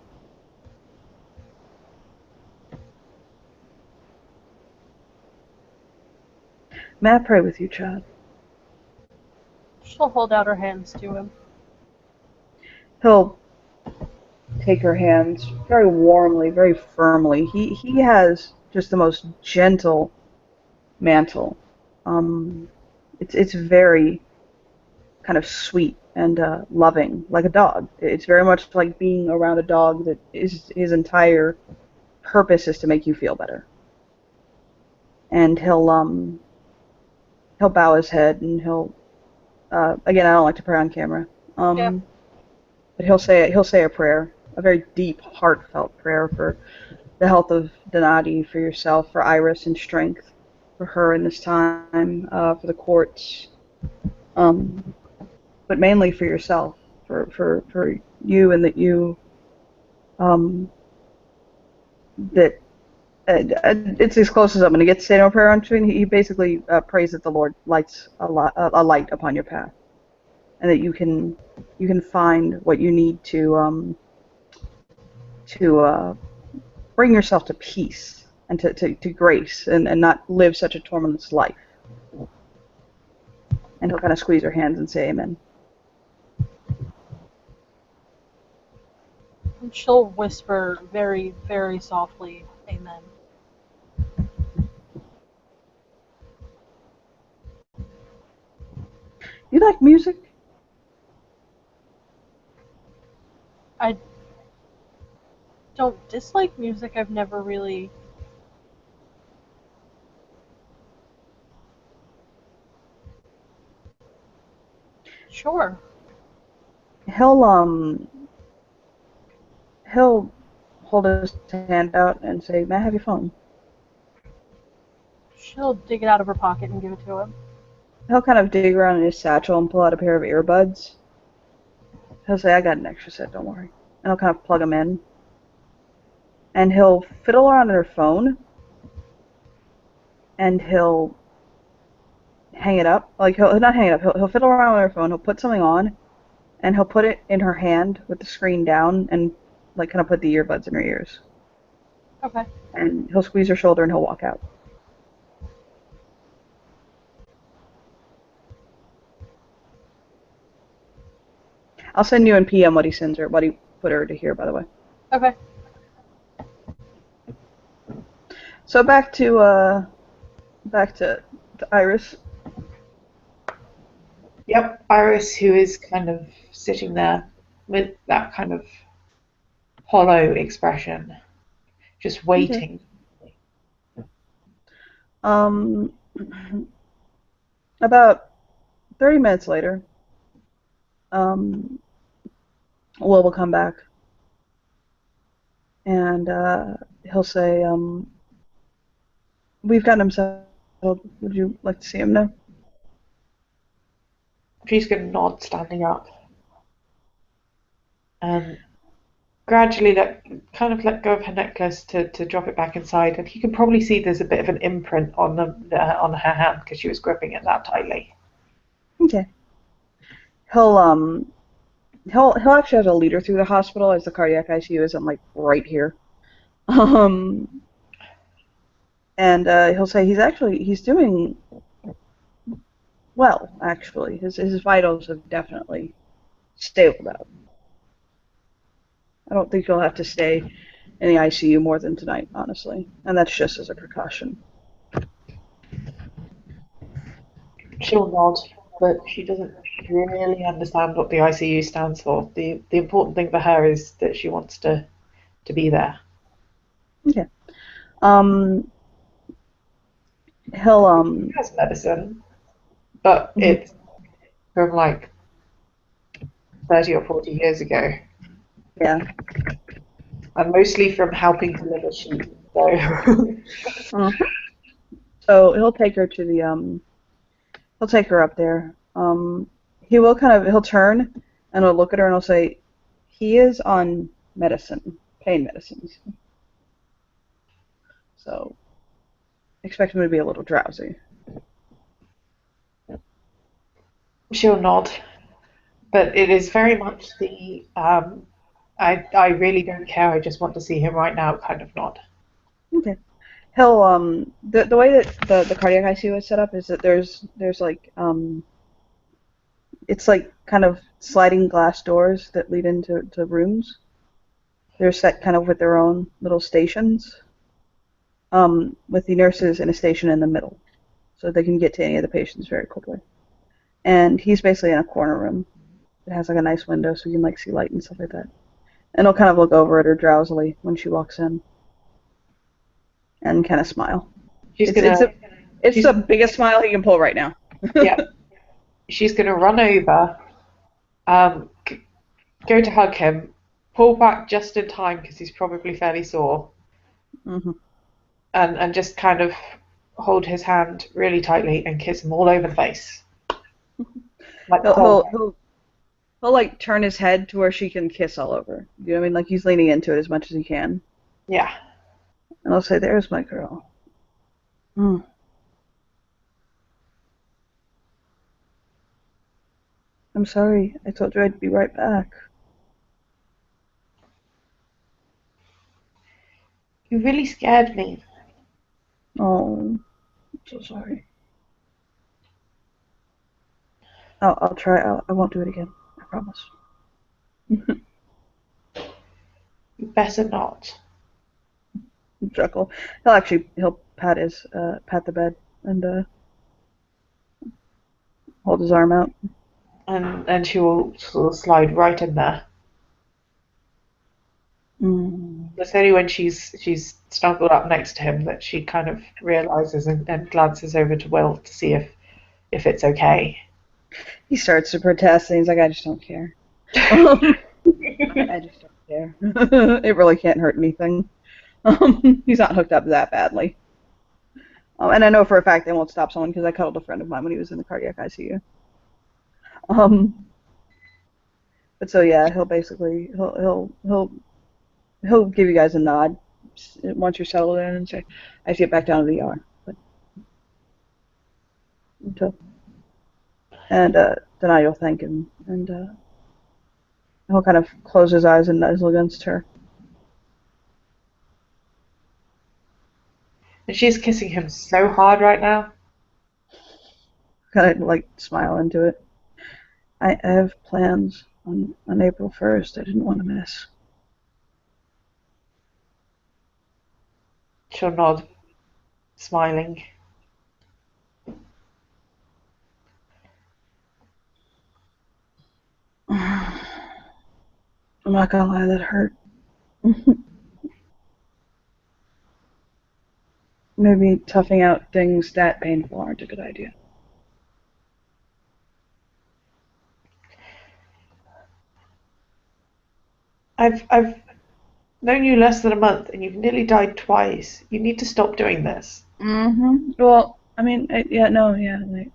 May I pray with you, child? She'll hold out her hands to him. He'll take her hands very warmly, very firmly. He has just the most gentle mantle. Um, it's very kind of sweet and loving, like a dog. It's very much like being around a dog that is his entire purpose is to make you feel better. And he'll bow his head and he'll again I don't like to pray on camera. Yeah. But he'll say a prayer, a very deep, heartfelt prayer for the health of Donati, for yourself, for Iris and strength for her in this time, for the courts, um, but mainly for yourself, for you, and that you that it's as close as I'm going to get to say no prayer on screen. He basically prays that the Lord lights a light upon your path, and that you can find what you need to bring yourself to peace and to grace and not live such a tormentless life. And he'll kind of squeeze her hands and say amen. And she'll whisper very, very softly, "Amen." You like music? I don't dislike music. I've never really. Sure. He'll he'll hold his hand out and say, "May I have your phone?" She'll dig it out of her pocket and give it to him. He'll kind of dig around in his satchel and pull out a pair of earbuds. He'll say, "I got an extra set, don't worry." And he'll kind of plug them in. And he'll fiddle around on her phone. And he'll hang it up. Like, he'll not hang it up. He'll fiddle around on her phone. He'll put something on. And he'll put it in her hand with the screen down and, like, kind of put the earbuds in her ears. Okay. And he'll squeeze her shoulder and he'll walk out. I'll send you in PM what he sends her, what he put her to hear, by the way. Okay. So back to Iris. Yep, Iris, who is kind of sitting there with that kind of hollow expression, just waiting. Um, about 30 minutes later, Will come back, and he'll say, "We've gotten him settled. Would you like to see him now?" She's going to nod, standing up, and gradually let go of her necklace to drop it back inside. And you can probably see there's a bit of an imprint on on her hand because she was gripping it that tightly. Okay. He'll he'll actually have to lead her through the hospital, as the cardiac ICU isn't like right here. And he'll say he's doing well, actually. His vitals have definitely stabled out. I don't think he'll have to stay in the ICU more than tonight, honestly. And that's just as a precaution. She'll nod, but she doesn't really understand what the ICU stands for. The important thing for her is that she wants to be there. Okay. He'll She has medicine, but it's from like 30 or 40 years ago, yeah. and mostly from helping deliver sheep. So So he'll take her to the he'll take her up there. He will he'll turn and he'll look at her and he'll say, he is on medicine, pain medicines. So expect him to be a little drowsy. she'll nod, but it is very much the I really don't care. I just want to see him right now kind of nod. Okay. He'll the way that the cardiac ICU is set up is that there's like it's like kind of sliding glass doors that lead into rooms. They're set kind of with their own little stations, with the nurses in a station in the middle, so they can get to any of the patients very quickly. And he's basically in a corner room. It has like a nice window, so you can like see light and stuff like that. And he'll kind of look over at her drowsily when she walks in and kind of smile. She's It's it's gonna a it's she's the biggest smile he can pull right now. yeah, she's gonna run over, um, go to hug him, pull back just in time because he's probably fairly sore, hmm and just kind of hold his hand really tightly and kiss him all over the face, like the He'll whole. he'll he'll he'll like turn his head to where she can kiss all over. You know what I mean? Like he's leaning into it as much as he can, Yeah. and I'll say, "There's my girl." Mm. I'm sorry. I told you I'd be right back. You really scared me. Oh, I'm so sorry. I'll try. I won't do it again. I promise. You better not. Chuckle. He'll pat the bed and hold his arm out. And she will sort of slide right in there. Mm. It's only when she's snuggled up next to him that she kind of realizes and glances over to Will to see if it's okay. He starts to protest, and he's like, "I just don't care. I just don't care. It really can't hurt anything. He's not hooked up that badly. And I know for a fact they won't stop someone because I cuddled a friend of mine when he was in the cardiac ICU. Um, but so yeah, he'll basically he'll give you guys a nod once you're settled in and say, "I have to get back down to the ER." But until and then you'll thank him, and he'll kind of close his eyes and nuzzle against her. And she's kissing him so hard right now. Kind of like smile into it. I have plans on April 1st. I didn't want to miss. She'll nod, smiling. I'm not gonna lie, that hurt. Maybe toughing out things that painful aren't a good idea. I've known you less than a month and you've nearly died twice. You need to stop doing this. Well, I mean, yeah, no, yeah, like,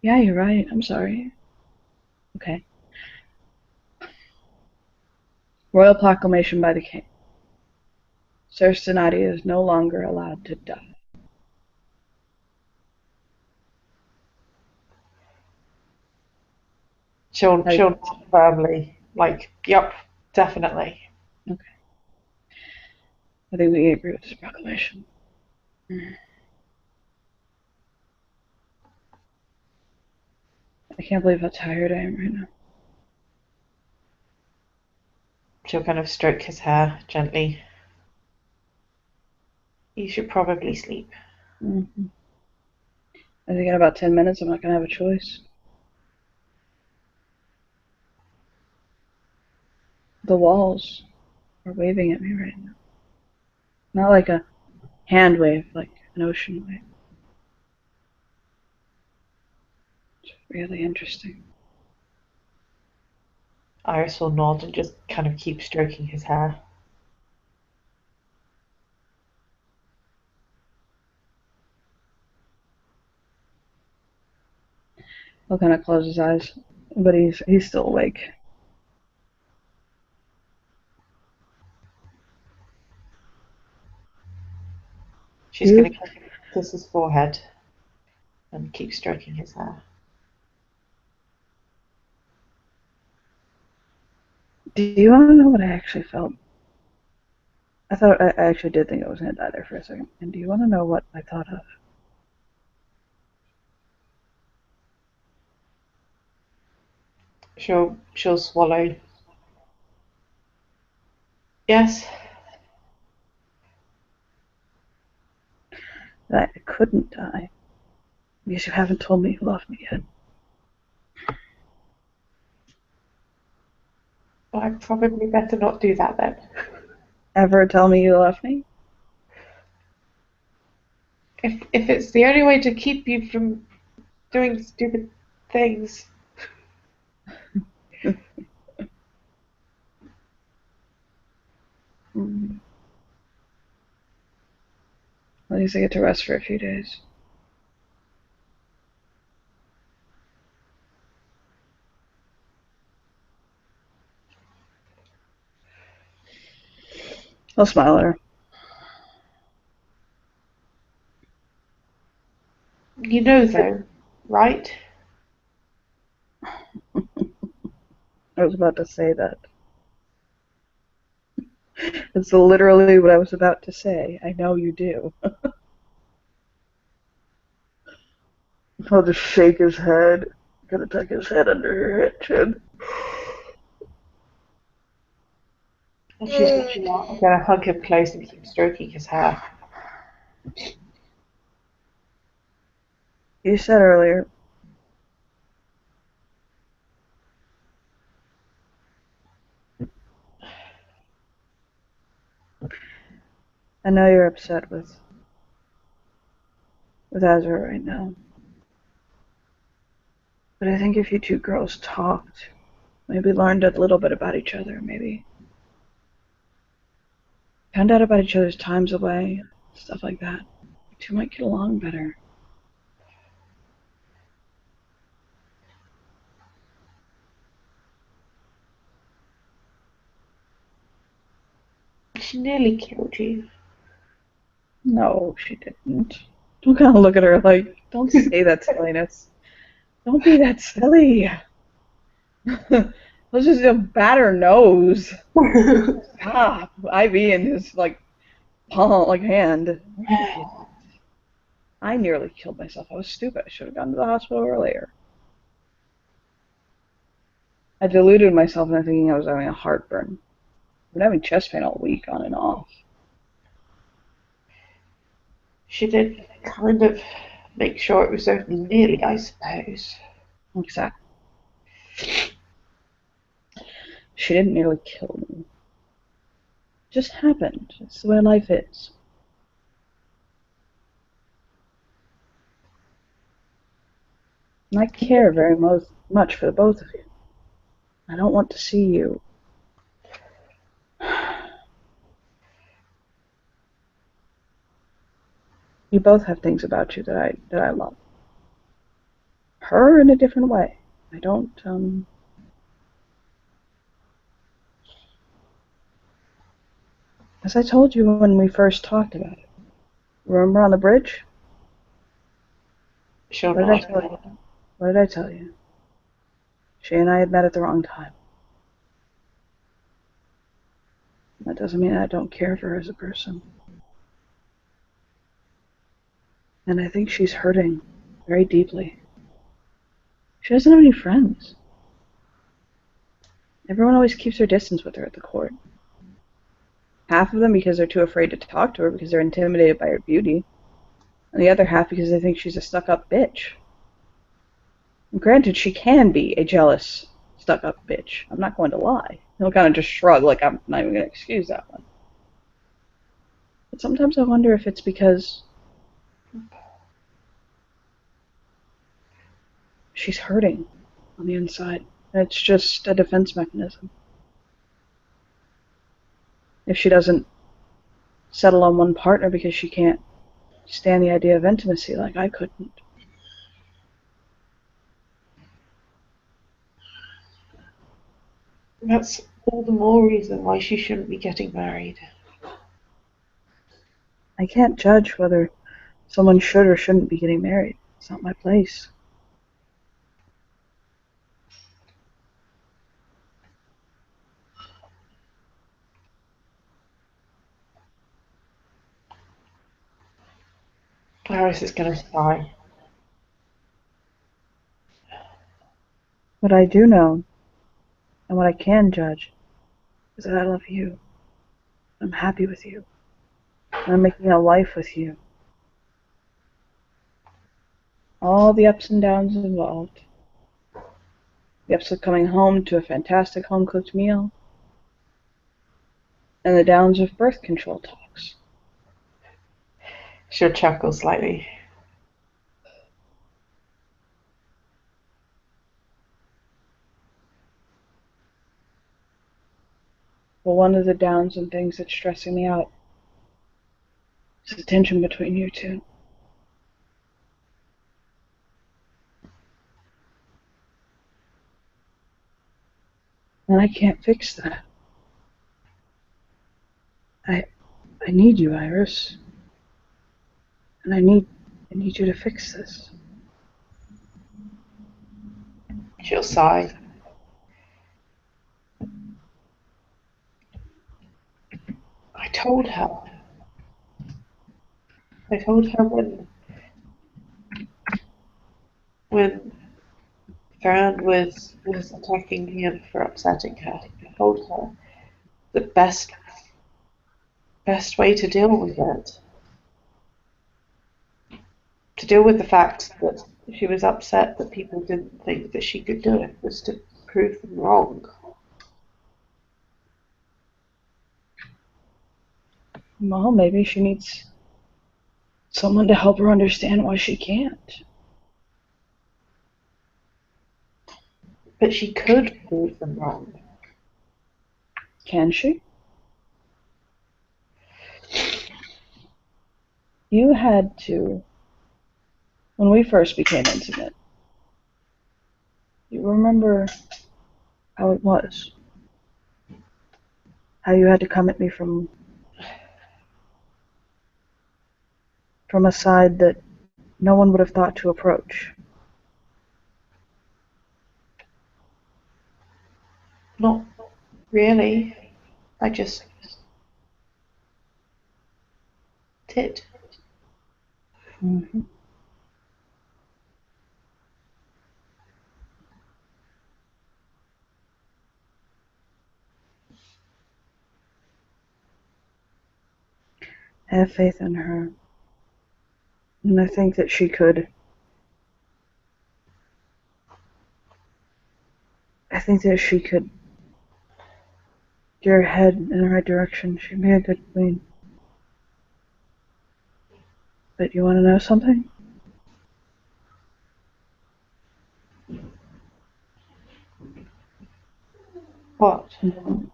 yeah, you're right. I'm sorry. Okay. Royal proclamation by the king. Sir Stenati is no longer allowed to die. She'll How do you she'll feel? nod firmly, like, yep, definitely. Okay. I think we agree with this proclamation. I can't believe how tired I am right now. She'll kind of stroke his hair gently. You should probably sleep. hmm I think in about 10 minutes I'm not gonna have a choice. The walls are waving at me right now. Not like a hand wave, like an ocean wave. It's really interesting. Iris will nod and just kind of keep stroking his hair. He'll kind of close his eyes, but he's still awake. She's You, going to kiss his forehead and keep stroking his hair. do you want to know what I actually felt? I actually did think I was gonna die there for a second. And do you want to know what I thought of? She'll swallow. Yes. That I couldn't die because you haven't told me you love me yet. Well, I probably better not do that then. Ever tell me you love me? If it's the only way to keep you from doing stupid things. Mm. At least I get to rest for a few days. I'll smile at her. You know though, right? I was about to say that. It's literally what I was about to say. I know you do. I'll just shake his head. Gonna tuck his head under her chin. And she's gonna hug him close and keep stroking his hair. You said earlier, I know you're upset with Azra right now. But I think if you two girls talked, maybe learned a little bit about each other, maybe found out about each other's times away, stuff like that, you two might get along better. She nearly killed you. No, she didn't. Don't kind of look at her like, don't say that silliness. Don't be that silly. Let's just bat her nose. Stop. IV in his palm, hand. Don't you get it? I nearly killed myself. I was stupid. I should have gone to the hospital earlier. I deluded myself into thinking I was having a heartburn. I've been having chest pain all week, on and off. She did kind of make sure it was only nearly, I suppose. Exactly. She didn't nearly kill me. It just happened. It's the way life is. And I care very much for the both of you. I don't want to see you. You both have things about you that I love. Her in a different way. I don't. As I told you when we first talked about it. Remember on the bridge? She'll What did I not. tell you? What did I tell you? She and I had met at the wrong time. That doesn't mean I don't care for her as a person. And I think she's hurting very deeply. She doesn't have any friends. Everyone always keeps their distance with her at the court. Half of them because they're too afraid to talk to her because they're intimidated by her beauty. And the other half because they think she's a stuck-up bitch. And granted, she can be a jealous, stuck-up bitch. I'm not going to lie. He'll kind of just shrug like I'm not even going to excuse that one. But sometimes I wonder if it's because she's hurting on the inside. And it's just a defense mechanism. If she doesn't settle on one partner because she can't stand the idea of intimacy like I couldn't. That's all the more reason why she shouldn't be getting married. I can't judge whether someone should or shouldn't be getting married. It's not my place. Clarice is going to die. What I do know, and what I can judge, is that I love you. I'm happy with you. I'm making a life with you. All the ups and downs involved. The ups of coming home to a fantastic home-cooked meal, and the downs of birth control talks. She'll chuckle slightly. But one of the downs and things that's stressing me out is the tension between you two. And I can't fix that. I need you, Iris. And I need you to fix this. She'll sigh. I told her when Fern was attacking him for upsetting her. I told her the best way to deal with it, to deal with the fact that she was upset that people didn't think that she could do it, was to prove them wrong. Well, maybe she needs someone to help her understand why she can't. But she could prove them wrong. Can she? You had to, when we first became intimate, you remember how it was? How you had to come at me from a side that no one would have thought to approach. Not really. I just did. Mm-hmm. I have faith in her. And I think that she could. I think that she could steer her head in the right direction. She'd be a good queen. But you want to know something? What? The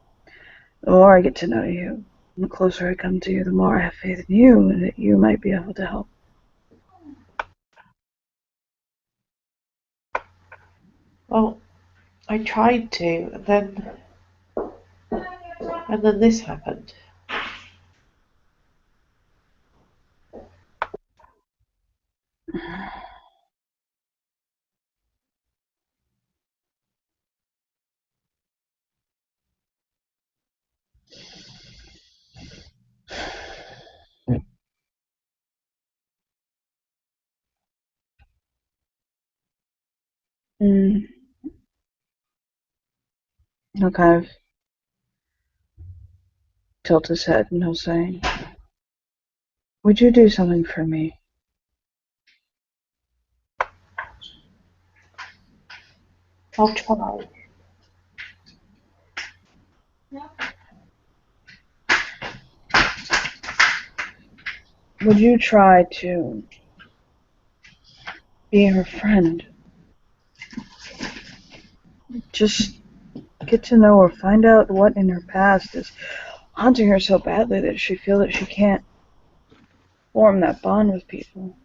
more I get to know you, the closer I come to you, the more I have faith in you and that you might be able to help. Well, I tried to, and then this happened. Mm. He'll kind of tilt his head and he'll say, would you do something for me? I'll try. Would you try to be her friend? Just get to know her, find out what in her past is haunting her so badly that she feels that she can't form that bond with people.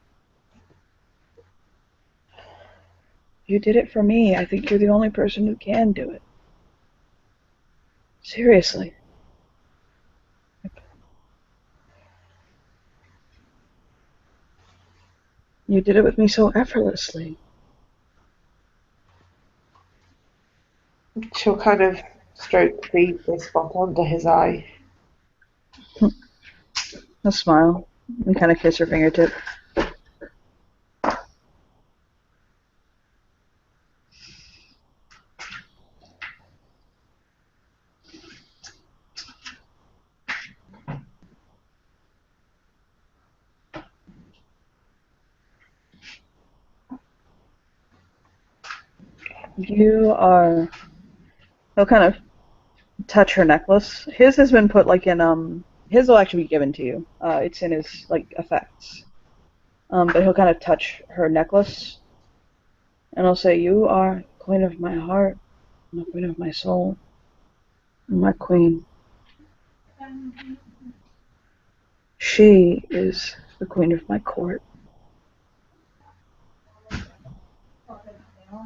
You did it for me. I think you're the only person who can do it. Seriously. You did it with me so effortlessly. She'll kind of stroke the spot under his eye. He'll smile and kind of kiss her fingertip. You are. He'll kind of touch her necklace. His has been put like in. His will actually be given to you. It's in his like effects. But he'll kind of touch her necklace, and he'll say, "You are queen of my heart, and the queen of my soul, and my queen. She is the queen of my court,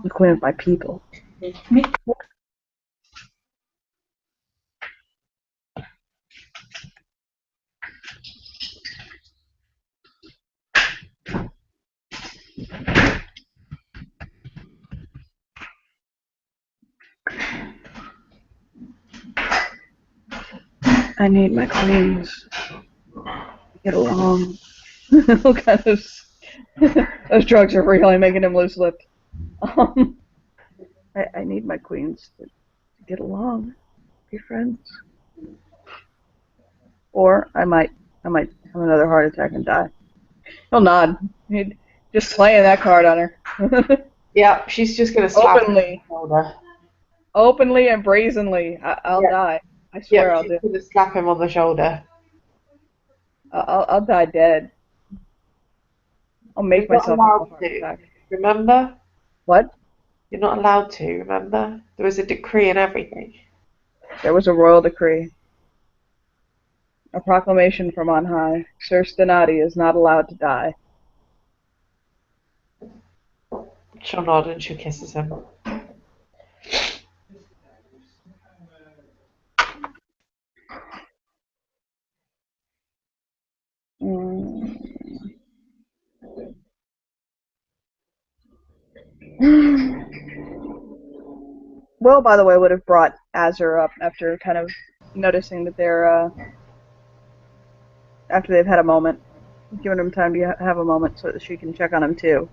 the queen of my people." I need my queens to get along. What kind of those drugs are really making him loose lipped. Um, I need my queens to get along, be friends, or I might have another heart attack and die. He'll nod. He'd just slaying that card on her. Yeah, she's just gonna slap him on the Openly, shoulder. openly and brazenly. I'll Yeah, die. I yeah, swear I'll she's do. gonna slap him on the shoulder. I'll die dead. I'll You're make not myself have a allowed heart to. attack. Remember? What? You're not allowed to, remember? There was a decree and everything. There was a royal decree, a proclamation from on high. Sir Stenati is not allowed to die. She'll nod and she kisses him. Mm. Will, by the way, would have brought Azur up after kind of noticing that they're after they've had a moment, giving him time to have a moment so that she can check on him too.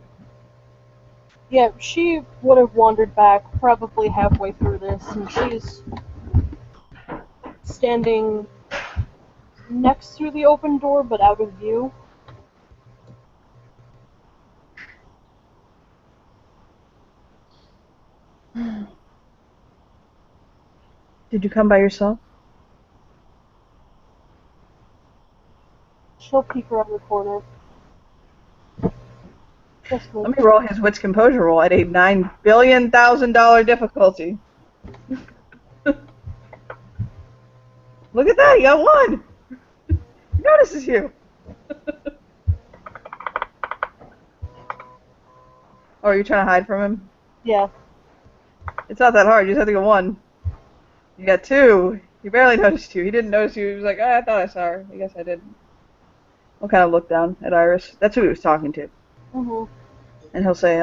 Yeah, she would have wandered back probably halfway through this, and she's standing next to the open door but out of view. Did you come by yourself? She'll peek around the corner. Just Let me roll his wits composure roll at a $9 billion difficulty. Look at that, he got one. He notices you. Oh, are you trying to hide from him? Yeah. It's not that hard. You just have to get one. You got two. He barely noticed you. He didn't notice you. He was like, oh, I thought I saw her. I guess I didn't. We'll kind of look down at Iris. That's who he was talking to. Mhm. And he'll say,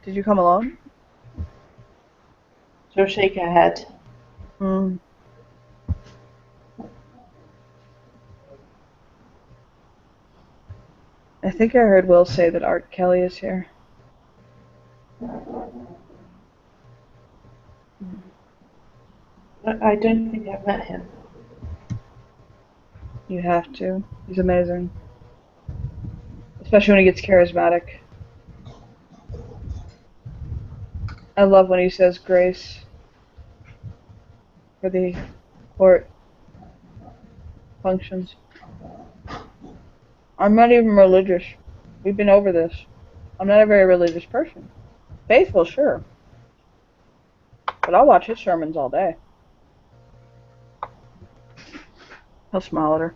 did you come alone? She'll shake her head. Hmm. I think I heard Will say that Art Kelly is here. I don't think I've met him. You have to. He's amazing. Especially when he gets charismatic. I love when he says grace for the court functions. I'm not even religious. We've been over this. I'm not a very religious person. Faithful, sure. But I'll watch his sermons all day. He'll smile at her.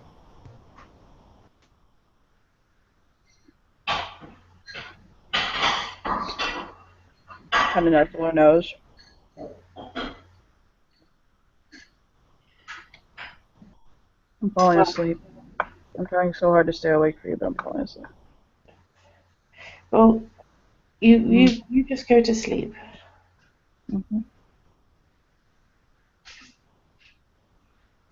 Kind of nuzzle her nose. I'm falling asleep. I'm trying so hard to stay awake for you, but I'm falling asleep. Well, you just go to sleep. Mm-hmm.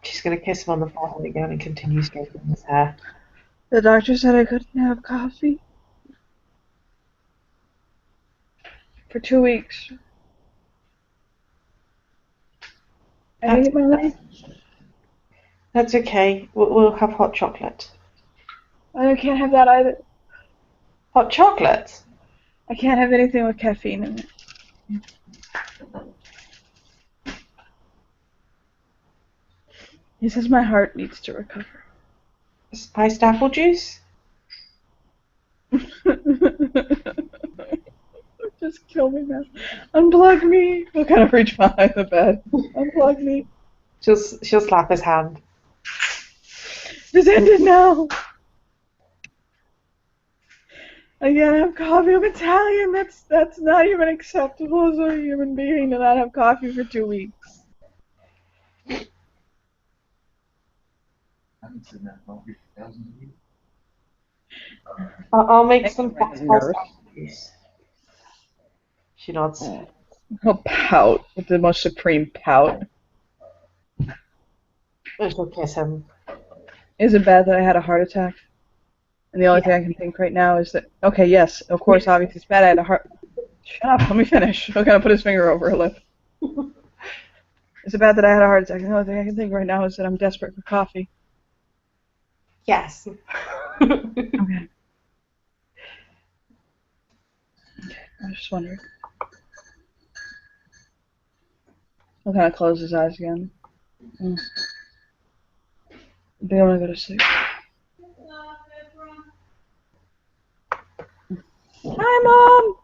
She's gonna kiss him on the forehead again and continue stroking his hair. The doctor said I couldn't have coffee for 2 weeks. I hate my life. That's okay. We'll have hot chocolate. I can't have that either. Hot chocolate? I can't have anything with caffeine in it. He says my heart needs to recover. Spiced apple juice? Just kill me now. Unplug me. He'll kind of reach behind the bed. Unplug me. She'll slap his hand. Just end it now. I can't have coffee. I'm Italian. That's not even acceptable as a human being to not have coffee for 2 weeks. I'll make Thanks some for the spiced nurse. apple juice. She nods. He'll pout with the most supreme pout. And she'll kiss him. Is it bad that I had a heart attack? And the only thing I can think right now is that, okay, yes, of course, obviously it's bad. I had a heart. Shut up, let me finish. He'll kind of put his finger over her lip. Is it bad that I had a heart attack? The only thing I can think right now is that I'm desperate for coffee. Yes. Okay. I was just wondering. He'll kind of close his eyes again. I think I want to go to sleep. Hi, Mom!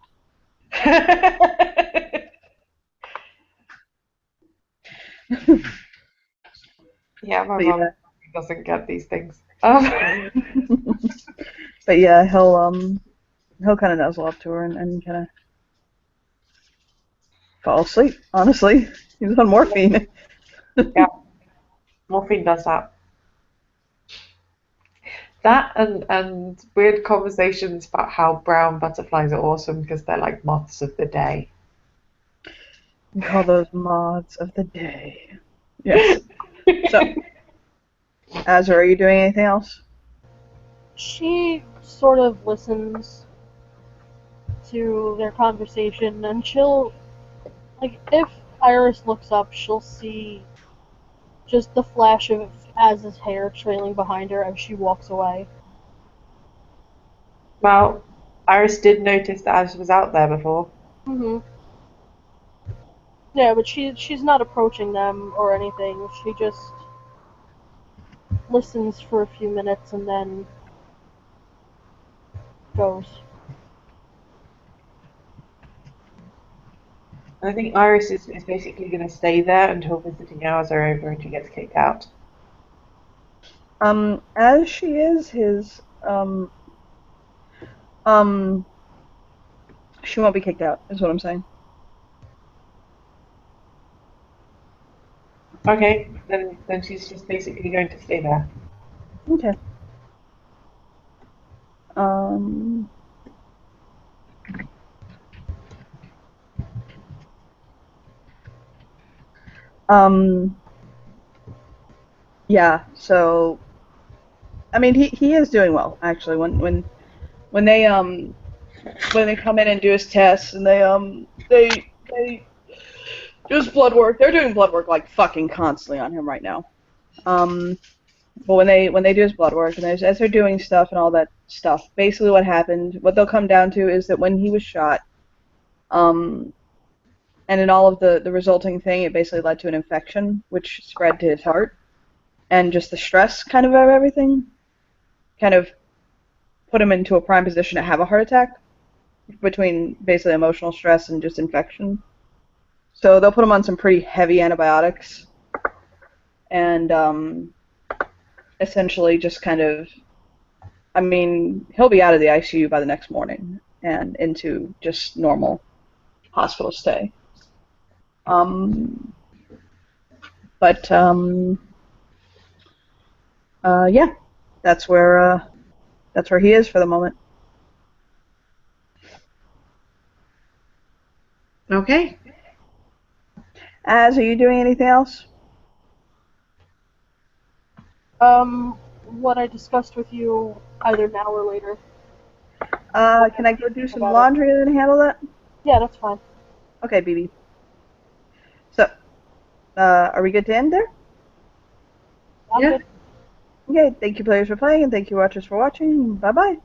Yeah, my But mom yeah. doesn't get these things. But yeah, he'll kind of nuzzle up to her and kind of fall asleep. Honestly, he's on morphine. Yeah, morphine does that. That and weird conversations about how brown butterflies are awesome because they're like moths of the day. We call those moths of the day. Yes. So, Azra, are you doing anything else? She sort of listens to their conversation, and she'll, like, if Iris looks up, she'll see just the flash of Az's hair trailing behind her as she walks away. Well, Iris did notice that Alice was out there before. Mm-hmm. Yeah, but she's not approaching them or anything. She just listens for a few minutes and then goes. And I think Iris is basically going to stay there until visiting hours are over and she gets kicked out. As she is his, she won't be kicked out, is what I'm saying. Okay, then she's just basically going to stay there. Okay. Um, um, yeah, so, I mean, he is doing well, actually. When they come in and do his tests and they do his blood work, they're doing blood work like fucking constantly on him right now. But when they do his blood work and as they're doing stuff and all that stuff, basically what happened, what they'll come down to is that when he was shot, and in all of the resulting thing, it basically led to an infection, which spread to his heart, and just the stress kind of everything, kind of put him into a prime position to have a heart attack, between basically emotional stress and just infection. So they'll put him on some pretty heavy antibiotics, and essentially just kind of, I mean, he'll be out of the ICU by the next morning and into just normal hospital stay. But yeah, that's where he is for the moment. Okay. Az, are you doing anything else? What I discussed with you either now or later. Can I go do some laundry and handle that? Yeah, that's fine. Okay, BB. So, are we good to end there? I'm Yeah. good. Okay, thank you players for playing, and thank you watchers for watching. Bye-bye.